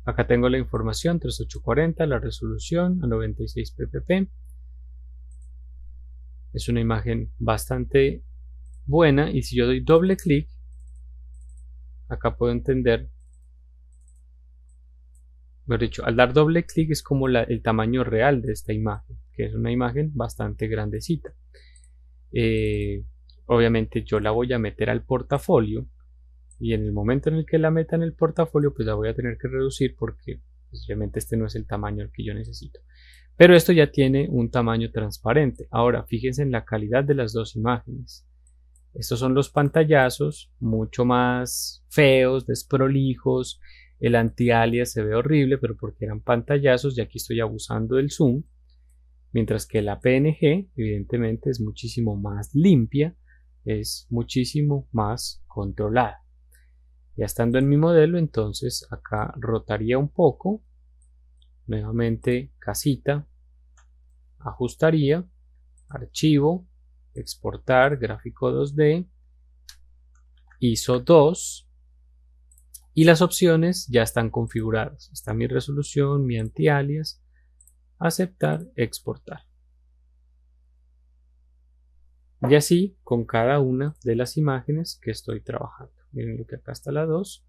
Acá tengo la información 3840, la resolución a 96 ppp. Es una imagen bastante buena y si yo doy doble clic, acá puedo entender. Mejor dicho, al dar doble clic es como el tamaño real de esta imagen, que es una imagen bastante grandecita. Obviamente yo la voy a meter al portafolio y en el momento en el que la meta en el portafolio pues la voy a tener que reducir porque pues, obviamente este no es el tamaño que yo necesito. Pero esto ya tiene un tamaño transparente. Ahora fíjense en la calidad de las dos imágenes. Estos son los pantallazos, mucho más feos, desprolijos. El anti-alias se ve horrible, pero porque eran pantallazos y aquí estoy abusando del zoom. Mientras que la PNG, evidentemente, es muchísimo más limpia, es muchísimo más controlada. Ya estando en mi modelo, entonces acá rotaría un poco. Nuevamente casita, ajustaría, archivo, exportar, gráfico 2D, ISO 2 y las opciones ya están configuradas. Está mi resolución, mi anti-alias, aceptar, exportar. Y así con cada una de las imágenes que estoy trabajando. Miren lo que acá está la 2.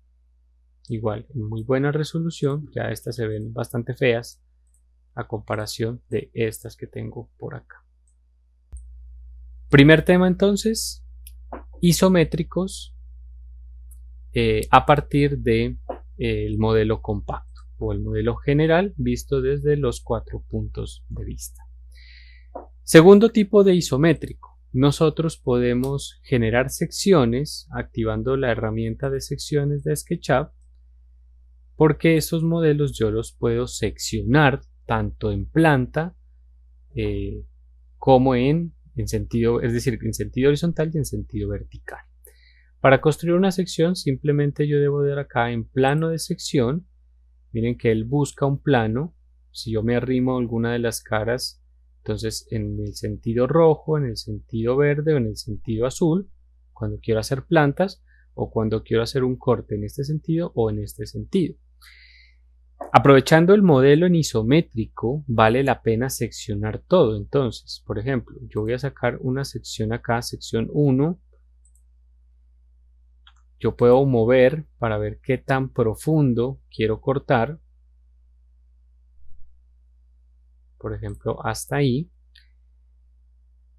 Igual, en muy buena resolución. Ya estas se ven bastante feas a comparación de estas que tengo por acá. Primer tema entonces, isométricos a partir de el modelo compacto o el modelo general visto desde los 4 puntos de vista. Segundo tipo de isométrico. Nosotros podemos generar secciones activando la herramienta de secciones de SketchUp porque estos modelos yo los puedo seccionar tanto en planta como en sentido, es decir, en sentido horizontal y en sentido vertical. Para construir una sección simplemente yo debo dar acá en plano de sección. Miren que él busca un plano. Si yo me arrimo a alguna de las caras, entonces en el sentido rojo, en el sentido verde o en el sentido azul, cuando quiero hacer plantas o cuando quiero hacer un corte en este sentido o en este sentido. Aprovechando el modelo en isométrico, vale la pena seccionar todo. Entonces, por ejemplo, yo voy a sacar una sección acá, sección 1. Yo puedo mover para ver qué tan profundo quiero cortar. Por ejemplo, hasta ahí.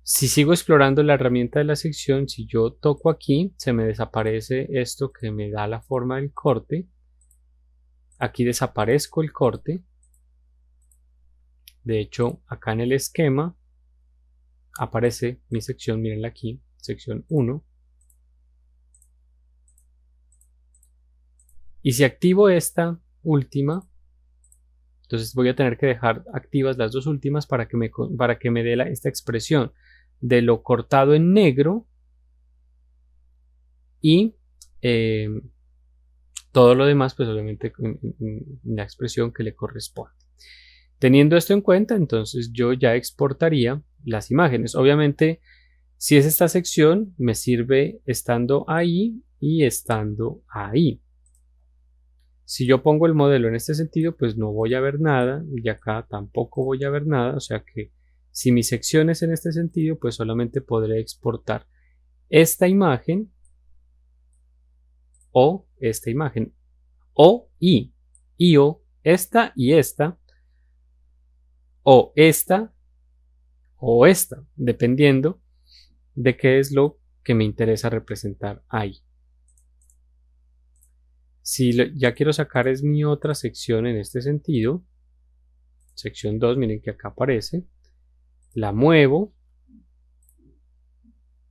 Si sigo explorando la herramienta de la sección, si yo toco aquí, se me desaparece esto que me da la forma del corte. Aquí desaparezco el corte. De hecho, acá en el esquema aparece mi sección, mírenla aquí. sección 1. Y si activo esta última, entonces voy a tener que dejar activas las dos últimas para que me dé esta expresión de lo cortado en negro y todo lo demás, pues obviamente en la expresión que le corresponde. Teniendo esto en cuenta, entonces yo ya exportaría las imágenes. Obviamente, si es esta sección, me sirve estando ahí y estando ahí. Si yo pongo el modelo en este sentido, pues no voy a ver nada y acá tampoco voy a ver nada. O sea que si mi sección es en este sentido, pues solamente podré exportar esta imagen o esta imagen o esta y esta o esta o esta, dependiendo de qué es lo que me interesa representar ahí. Si ya quiero sacar es mi otra sección en este sentido, sección 2, miren que acá aparece, la muevo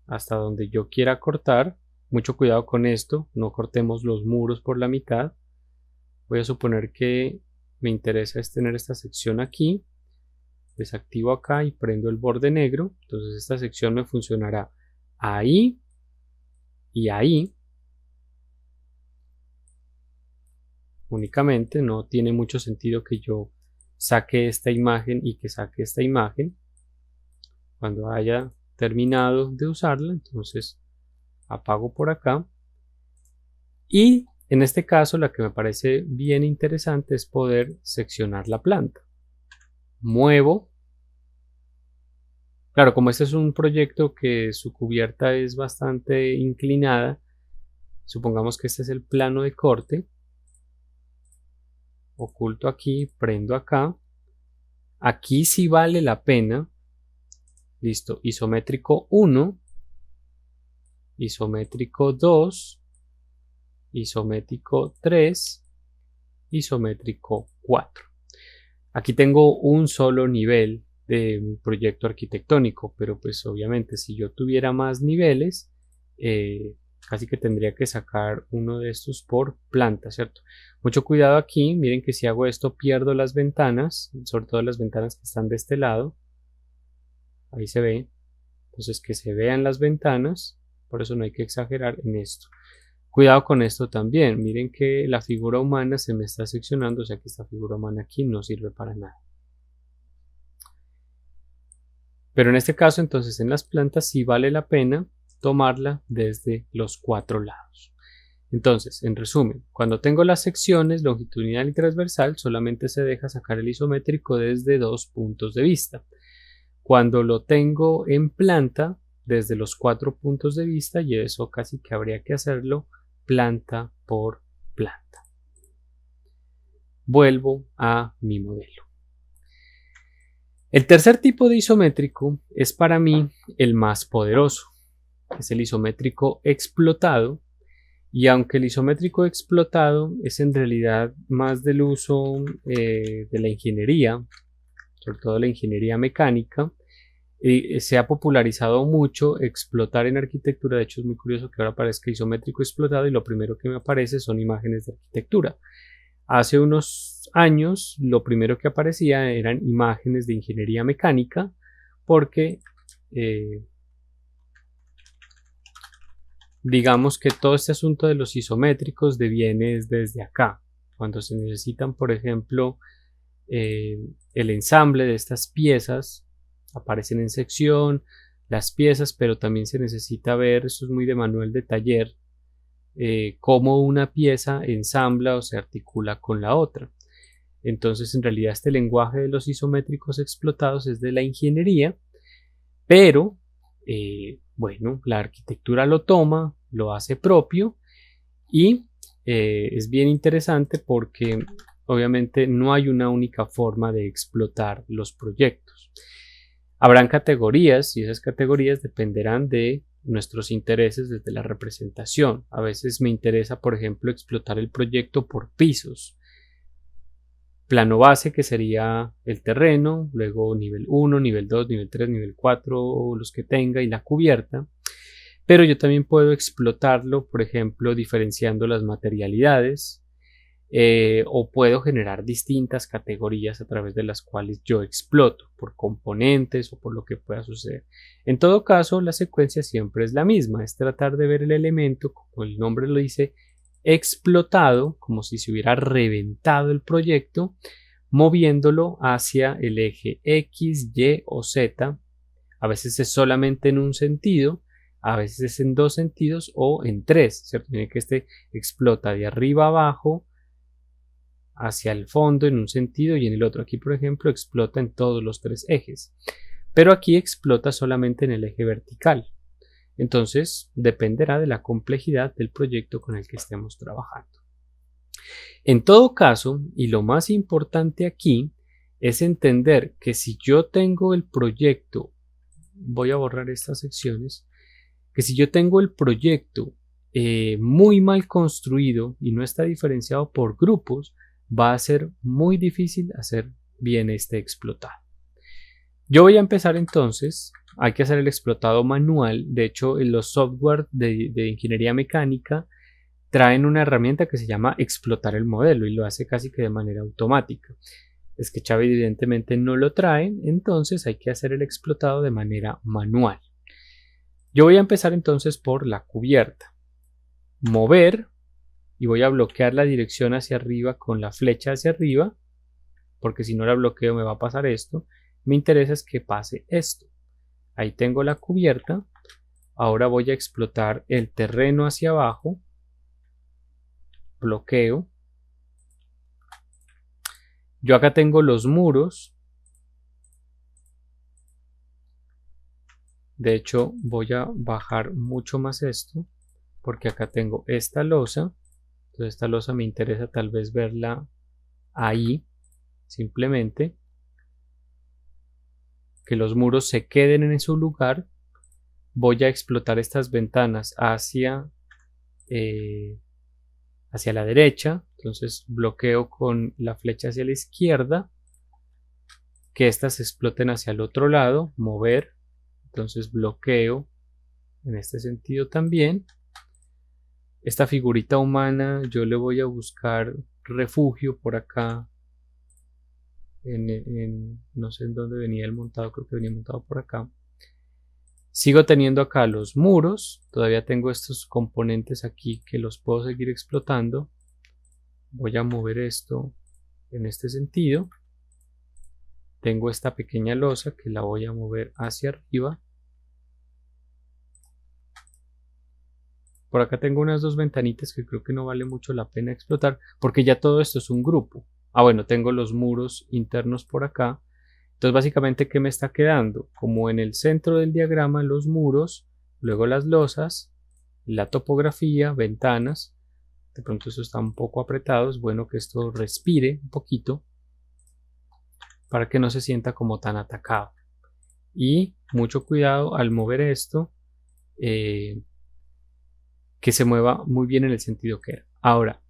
hasta donde yo quiera cortar. Mucho cuidado con esto, no cortemos los muros por la mitad. Voy a suponer que me interesa es tener esta sección aquí, desactivo acá y prendo el borde negro. Entonces esta sección me funcionará ahí y ahí. Únicamente no tiene mucho sentido que yo saque esta imagen y que saque esta imagen. Cuando haya terminado de usarla, entonces apago por acá. Y en este caso, la que me parece bien interesante es poder seccionar la planta. Muevo. Claro, como este es un proyecto que su cubierta es bastante inclinada, supongamos que este es el plano de corte. Oculto aquí, prendo acá. Aquí sí vale la pena. Listo, isométrico 1, isométrico 2, isométrico 3, isométrico 4. Aquí tengo un solo nivel de mi proyecto arquitectónico, pero pues obviamente si yo tuviera más niveles, casi que tendría que sacar uno de estos por planta, ¿cierto? Mucho cuidado aquí, miren que si hago esto pierdo las ventanas, sobre todo las ventanas que están de este lado. Ahí se ve, entonces que se vean las ventanas, por eso no hay que exagerar en esto. Cuidado con esto también, miren que la figura humana se me está seccionando, o sea que esta figura humana aquí no sirve para nada. Pero en este caso, entonces en las plantas sí vale la pena tomarla desde los 4 lados. Entonces, en resumen, cuando tengo las secciones longitudinal y transversal, solamente se deja sacar el isométrico desde 2 puntos de vista. Cuando lo tengo en planta, desde los 4 puntos de vista, y eso casi que habría que hacerlo planta por planta. Vuelvo a mi modelo. El tercer tipo de isométrico es para mí el más poderoso, es el isométrico explotado, y aunque el isométrico explotado es en realidad más del uso de la ingeniería, sobre todo la ingeniería mecánica, se ha popularizado mucho explotar en arquitectura. De hecho es muy curioso que ahora aparezca isométrico explotado y lo primero que me aparece son imágenes de arquitectura. Hace unos años lo primero que aparecía eran imágenes de ingeniería mecánica porque digamos que todo este asunto de los isométricos deviene desde acá. Cuando se necesitan, por ejemplo, el ensamble de estas piezas, aparecen en sección las piezas, pero también se necesita ver, esto es muy de manual de taller, cómo una pieza ensambla o se articula con la otra. Entonces, en realidad este lenguaje de los isométricos explotados es de la ingeniería, pero bueno, la arquitectura lo toma, lo hace propio y es bien interesante porque obviamente no hay una única forma de explotar los proyectos. Habrán categorías y esas categorías dependerán de nuestros intereses desde la representación. A veces me interesa, por ejemplo, explotar el proyecto por pisos. Plano base, que sería el terreno, luego nivel 1, nivel 2, nivel 3, nivel 4, los que tenga, y la cubierta. Pero yo también puedo explotarlo, por ejemplo, diferenciando las materialidades, o puedo generar distintas categorías a través de las cuales yo exploto por componentes o por lo que pueda suceder. En todo caso, la secuencia siempre es la misma, es tratar de ver el elemento, como el nombre lo dice, explotado, como si se hubiera reventado el proyecto, moviéndolo hacia el eje X, Y o Z. A veces es solamente en un sentido, a veces es en dos sentidos o en tres, ¿cierto? Tiene que este explota de arriba a abajo, hacia el fondo en un sentido y en el otro. Aquí, por ejemplo, explota en todos los tres ejes, pero aquí explota solamente en el eje vertical. Entonces, dependerá de la complejidad del proyecto con el que estemos trabajando. En todo caso, y lo más importante aquí, es entender que si yo tengo el proyecto, voy a borrar estas secciones, que si yo tengo el proyecto muy mal construido y no está diferenciado por grupos, va a ser muy difícil hacer bien este explotado. Yo voy a empezar entonces, hay que hacer el explotado manual. De hecho, en los software de ingeniería mecánica traen una herramienta que se llama explotar el modelo y lo hace casi que de manera automática. SketchUp evidentemente no lo trae, entonces hay que hacer el explotado de manera manual. Yo voy a empezar entonces por la cubierta. Mover. Y voy a bloquear la dirección hacia arriba con la flecha hacia arriba, porque si no la bloqueo me va a pasar esto. Me interesa es que pase esto. Ahí tengo la cubierta. Ahora voy a explotar el terreno hacia abajo. Bloqueo. Yo acá tengo los muros. De hecho, voy a bajar mucho más esto, porque acá tengo esta losa. Entonces esta losa me interesa tal vez verla ahí, simplemente. Que los muros se queden en su lugar. Voy a explotar estas ventanas hacia la derecha. Entonces bloqueo con la flecha hacia la izquierda. Que estas exploten hacia el otro lado. Mover. Entonces bloqueo en este sentido también. Esta figurita humana yo le voy a buscar refugio por acá. No sé en dónde venía el montado, creo que venía montado por acá. Sigo teniendo acá los muros, todavía tengo estos componentes aquí que los puedo seguir explotando. Voy a mover esto en este sentido. Tengo esta pequeña losa que la voy a mover hacia arriba. Por acá tengo unas dos ventanitas que creo que no vale mucho la pena explotar porque ya todo esto es un grupo. Bueno, tengo los muros internos por acá. Entonces básicamente, ¿qué me está quedando? Como en el centro del diagrama los muros, luego las losas, la topografía, ventanas. De pronto esto está un poco apretado, es bueno que esto respire un poquito para que no se sienta como tan atacado. Y mucho cuidado al mover esto, que se mueva muy bien en el sentido que era. Ahora,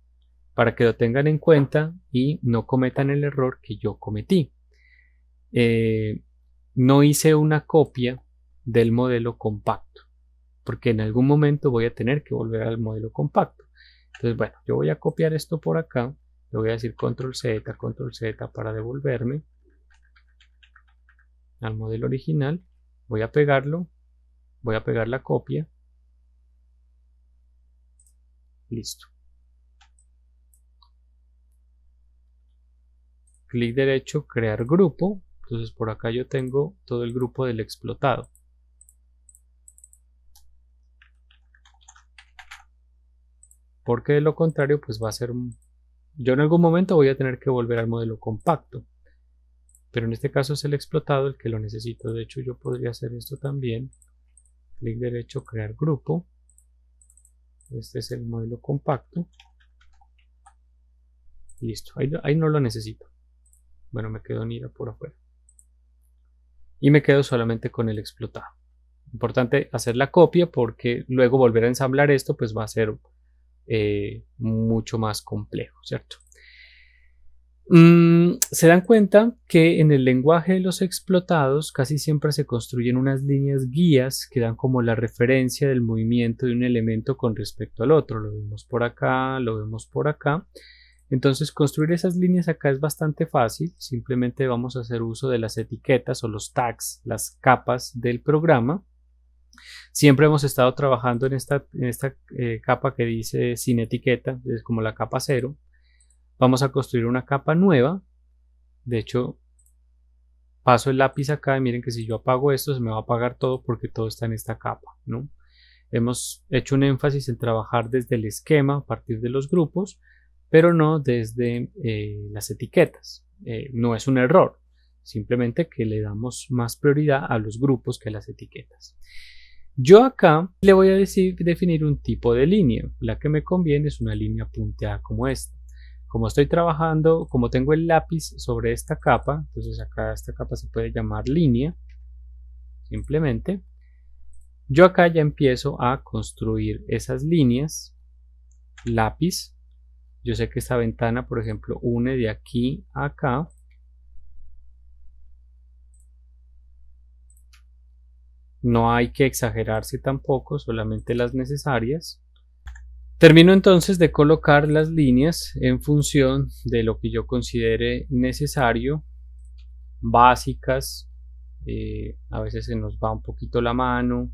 para que lo tengan en cuenta y no cometan el error que yo cometí. No hice una copia del modelo compacto, porque en algún momento voy a tener que volver al modelo compacto. Entonces, bueno, yo voy a copiar esto por acá, le voy a decir control Z para devolverme al modelo original. Voy a pegarlo, voy a pegar la copia. Listo. Clic derecho, crear grupo. Entonces por acá yo tengo todo el grupo del explotado. Porque de lo contrario pues va a ser... Yo en algún momento voy a tener que volver al modelo compacto. Pero en este caso es el explotado el que lo necesito. De hecho yo podría hacer esto también. Clic derecho, crear grupo. Este es el modelo compacto. Listo, ahí no lo necesito. Bueno, me quedo Nira por afuera. Y me quedo solamente con el explotado. Importante hacer la copia porque luego volver a ensamblar esto pues va a ser mucho más complejo, ¿cierto? Se dan cuenta que en el lenguaje de los explotados casi siempre se construyen unas líneas guías que dan como la referencia del movimiento de un elemento con respecto al otro. Lo vemos por acá, lo vemos por acá. Entonces construir esas líneas acá es bastante fácil. Simplemente vamos a hacer uso de las etiquetas o los tags, las capas del programa. Siempre hemos estado trabajando en esta capa que dice sin etiqueta, es como la capa 0. Vamos a construir una capa nueva. De hecho, paso el lápiz acá y miren que si yo apago esto se me va a apagar todo porque todo está en esta capa, ¿no? Hemos hecho un énfasis en trabajar desde el esquema a partir de los grupos, pero no desde las etiquetas. No es un error, simplemente que le damos más prioridad a los grupos que a las etiquetas. Yo acá le voy a definir un tipo de línea. La que me conviene es una línea punteada como esta. Como estoy trabajando, como tengo el lápiz sobre esta capa, entonces acá esta capa se puede llamar línea, simplemente. Yo acá ya empiezo a construir esas líneas, lápiz. Yo sé que esta ventana, por ejemplo, une de aquí a acá. No hay que exagerarse tampoco, solamente las necesarias. Termino entonces de colocar las líneas en función de lo que yo considere necesario, básicas. A veces se nos va un poquito la mano.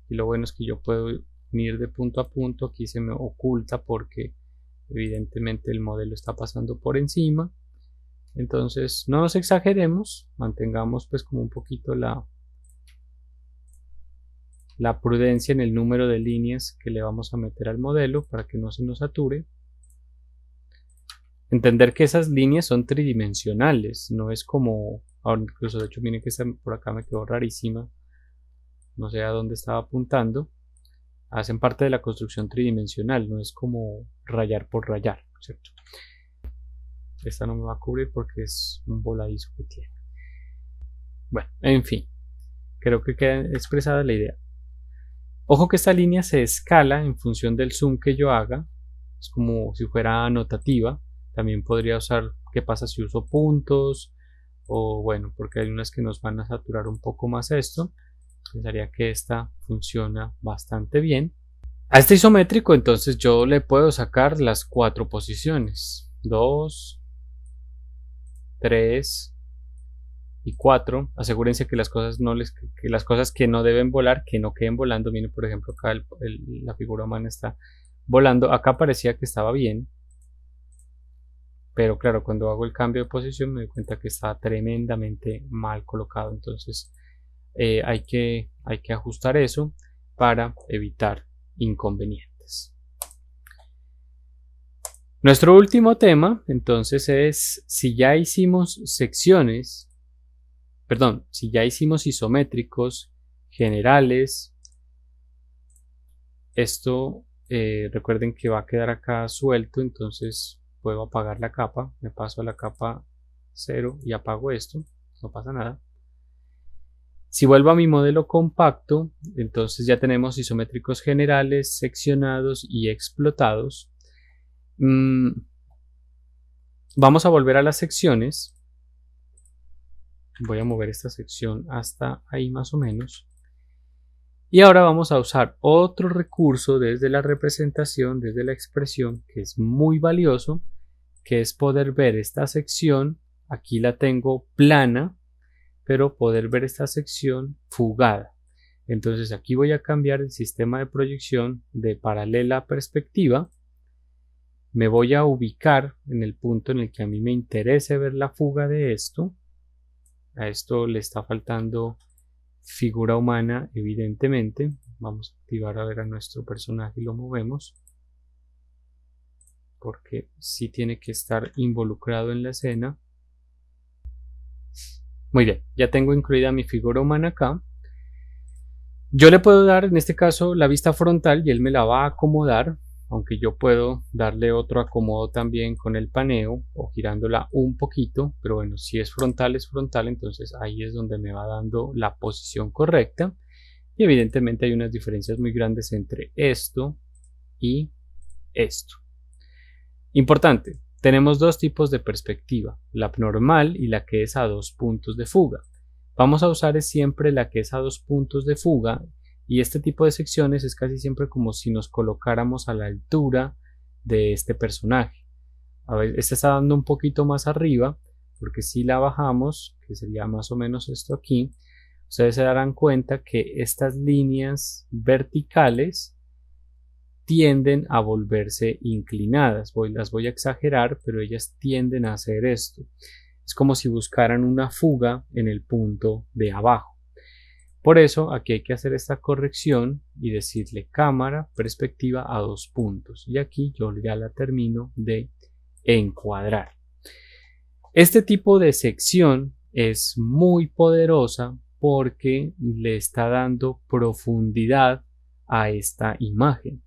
Y lo bueno es que yo puedo ir de punto a punto. Aquí se me oculta porque evidentemente el modelo está pasando por encima. Entonces no nos exageremos, mantengamos pues como un poquito la prudencia en el número de líneas que le vamos a meter al modelo para que no se nos sature. Entender que esas líneas son tridimensionales, no es como, ahora incluso de hecho miren que esta por acá me quedó rarísima, no sé a dónde estaba apuntando. Hacen parte de la construcción tridimensional, no es como rayar por rayar, ¿cierto? Esta no me va a cubrir porque es un voladizo que tiene. Bueno, en fin, creo que queda expresada la idea. Ojo que esta línea se escala en función del zoom que yo haga. Es como si fuera anotativa. También podría usar qué pasa si uso puntos. O bueno, porque hay unas que nos van a saturar un poco más esto. Pensaría que esta funciona bastante bien. A este isométrico entonces yo le puedo sacar las 4 posiciones. 2, 3 y 4. Asegúrense que las cosas que no deben volar, que no queden volando. Miren, por ejemplo, acá la figura humana está volando. Acá parecía que estaba bien, pero claro, cuando hago el cambio de posición me doy cuenta que está tremendamente mal colocado. Entonces hay que ajustar eso para evitar inconvenientes. Nuestro último tema entonces es si ya hicimos secciones, perdón, si ya hicimos isométricos generales, esto recuerden que va a quedar acá suelto, entonces puedo apagar la capa, me paso a la capa 0 y apago esto, no pasa nada. Si vuelvo a mi modelo compacto, entonces ya tenemos isométricos generales, seccionados y explotados. Vamos a volver a las secciones. Voy a mover esta sección hasta ahí más o menos. Y ahora vamos a usar otro recurso desde la representación, desde la expresión, que es muy valioso, que es poder ver esta sección. Aquí la tengo plana, pero poder ver esta sección fugada. Entonces aquí voy a cambiar el sistema de proyección de paralela a perspectiva. Me voy a ubicar en el punto en el que a mí me interese ver la fuga de esto. A esto le está faltando figura humana, evidentemente. Vamos a activar a ver a nuestro personaje y lo movemos, porque sí tiene que estar involucrado en la escena. Muy bien, ya tengo incluida mi figura humana acá. Yo le puedo dar en este caso la vista frontal y él me la va a acomodar, aunque yo puedo darle otro acomodo también con el paneo o girándola un poquito, pero bueno, si es frontal, entonces ahí es donde me va dando la posición correcta. Y evidentemente hay unas diferencias muy grandes entre esto y esto. Importante, tenemos dos tipos de perspectiva, la normal y la que es a 2 puntos de fuga. Vamos a usar siempre la que es a 2 puntos de fuga, y este tipo de secciones es casi siempre como si nos colocáramos a la altura de este personaje. A ver, esta está dando un poquito más arriba, porque si la bajamos, que sería más o menos esto aquí, ustedes se darán cuenta que estas líneas verticales tienden a volverse inclinadas. Las voy a exagerar, pero ellas tienden a hacer esto. Es como si buscaran una fuga en el punto de abajo. Por eso aquí hay que hacer esta corrección y decirle cámara, perspectiva a 2 puntos. Y aquí yo ya la termino de encuadrar. Este tipo de sección es muy poderosa porque le está dando profundidad a esta imagen.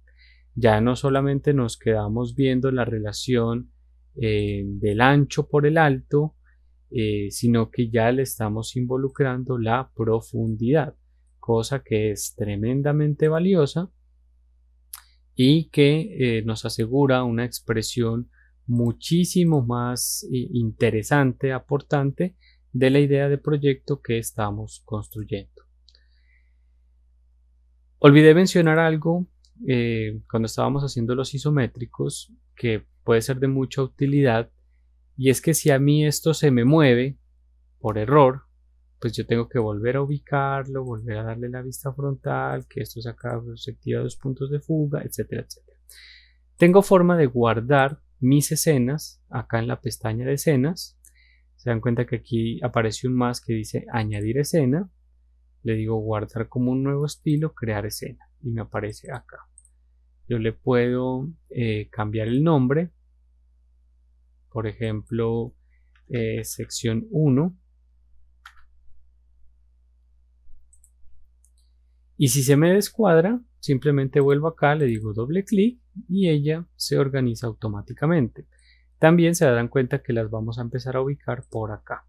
Ya no solamente nos quedamos viendo la relación del ancho por el alto, sino que ya le estamos involucrando la profundidad, cosa que es tremendamente valiosa y que nos asegura una expresión muchísimo más interesante, aportante de la idea de proyecto que estamos construyendo. Olvidé mencionar algo cuando estábamos haciendo los isométricos que puede ser de mucha utilidad, y es que si a mí esto se me mueve por error, pues yo tengo que volver a ubicarlo, volver a darle la vista frontal, que esto saca perspectiva 2 puntos de fuga, etcétera, etcétera. Tengo forma de guardar mis escenas acá en la pestaña de escenas. Se dan cuenta que aquí aparece un más que dice añadir escena. Le digo guardar como un nuevo estilo, crear escena, y me aparece acá. Yo le puedo cambiar el nombre, por ejemplo, sección 1. Y si se me descuadra, simplemente vuelvo acá, le digo doble clic y ella se organiza automáticamente. También se darán cuenta que las vamos a empezar a ubicar por acá.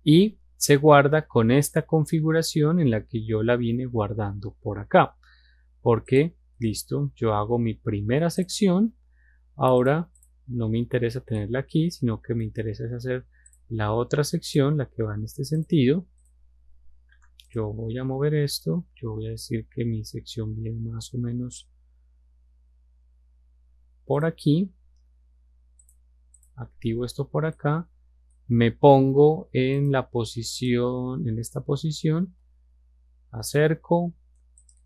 Y se guarda con esta configuración en la que yo la vine guardando por acá. Porque, listo, yo hago mi primera sección. Ahora no me interesa tenerla aquí, sino que me interesa es hacer la otra sección, la que va en este sentido. Yo voy a mover esto, yo voy a decir que mi sección viene más o menos por aquí. Activo esto por acá. Me pongo en la posición, en esta posición. Acerco,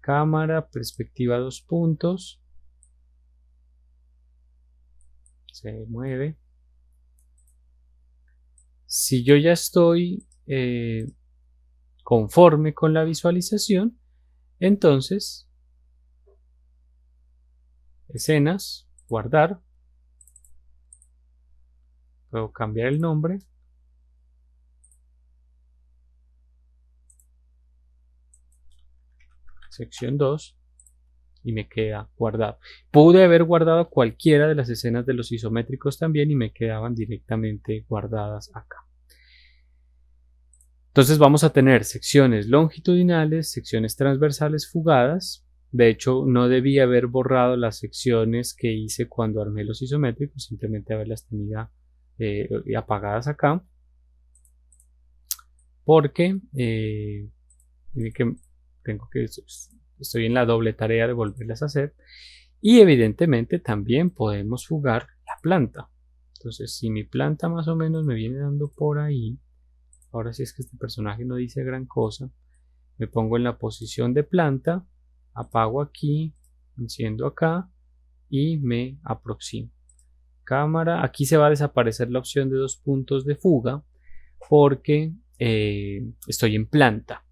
cámara, perspectiva 2 puntos. Se mueve. Si yo ya estoy conforme con la visualización, entonces escenas, guardar, puedo cambiar el nombre, sección 2, y me queda guardado. Pude haber guardado cualquiera de las escenas de los isométricos también y me quedaban directamente guardadas acá. Entonces vamos a tener secciones longitudinales, secciones transversales fugadas. De hecho, no debí haber borrado las secciones que hice cuando armé los isométricos, simplemente haberlas tenido apagadas acá. Porque estoy en la doble tarea de volverlas a hacer. Y evidentemente también podemos fugar la planta. Entonces, si mi planta más o menos me viene dando por ahí, ahora sí es que este personaje no dice gran cosa, me pongo en la posición de planta, apago aquí, enciendo acá y me aproximo. Cámara, aquí se va a desaparecer la opción de 2 puntos de fuga porque estoy en planta.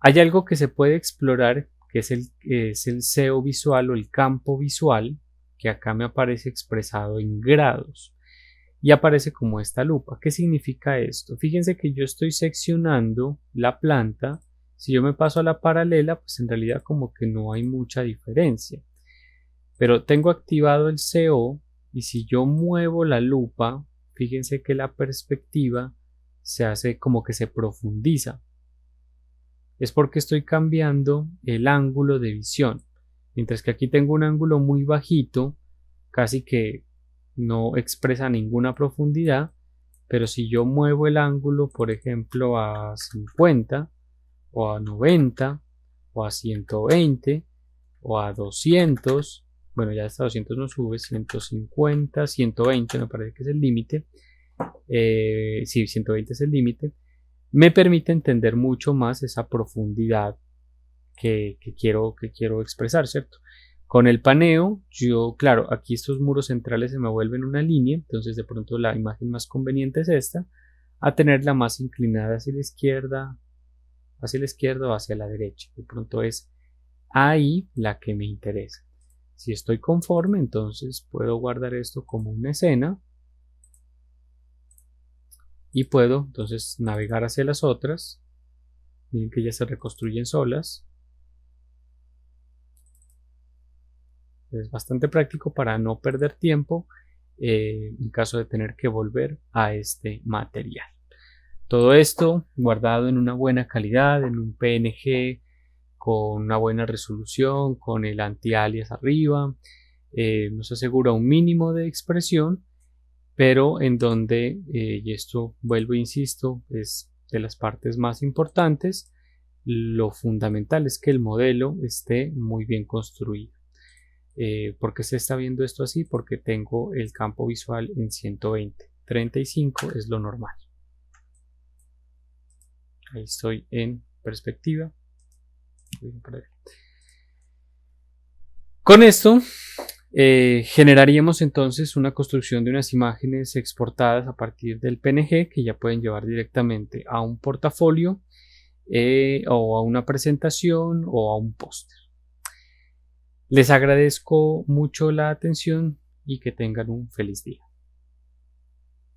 Hay algo que se puede explorar que es el SEO visual o el campo visual, que acá me aparece expresado en grados y aparece como esta lupa. ¿Qué significa esto? Fíjense que yo estoy seccionando la planta. Si yo me paso a la paralela, pues en realidad como que no hay mucha diferencia. Pero tengo activado el SEO y si yo muevo la lupa, fíjense que la perspectiva se hace como que se profundiza. Es porque estoy cambiando el ángulo de visión. Mientras que aquí tengo un ángulo muy bajito, casi que no expresa ninguna profundidad, pero si yo muevo el ángulo, por ejemplo, a 50 o a 90 o a 120 o a 200, bueno, ya hasta 200 no sube, 150, 120 me parece que es el límite, sí, 120 es el límite, me permite entender mucho más esa profundidad que quiero expresar, ¿cierto? Con el paneo, yo, claro, aquí estos muros centrales se me vuelven una línea, entonces de pronto la imagen más conveniente es esta, a tenerla más inclinada hacia la izquierda o hacia la derecha. De pronto es ahí la que me interesa. Si estoy conforme, entonces puedo guardar esto como una escena y puedo entonces navegar hacia las otras. Miren que ya se reconstruyen solas. Es bastante práctico para no perder tiempo en caso de tener que volver a este material. Todo esto guardado en una buena calidad, en un PNG con una buena resolución, con el anti-alias arriba, nos asegura un mínimo de expresión, pero en donde, y esto vuelvo e insisto, es de las partes más importantes, lo fundamental es que el modelo esté muy bien construido. ¿Por qué se está viendo esto así? Porque tengo el campo visual en 120, 35 es lo normal. Ahí estoy en perspectiva. Con esto generaríamos entonces una construcción de unas imágenes exportadas a partir del PNG que ya pueden llevar directamente a un portafolio o a una presentación o a un póster. Les agradezco mucho la atención y que tengan un feliz día.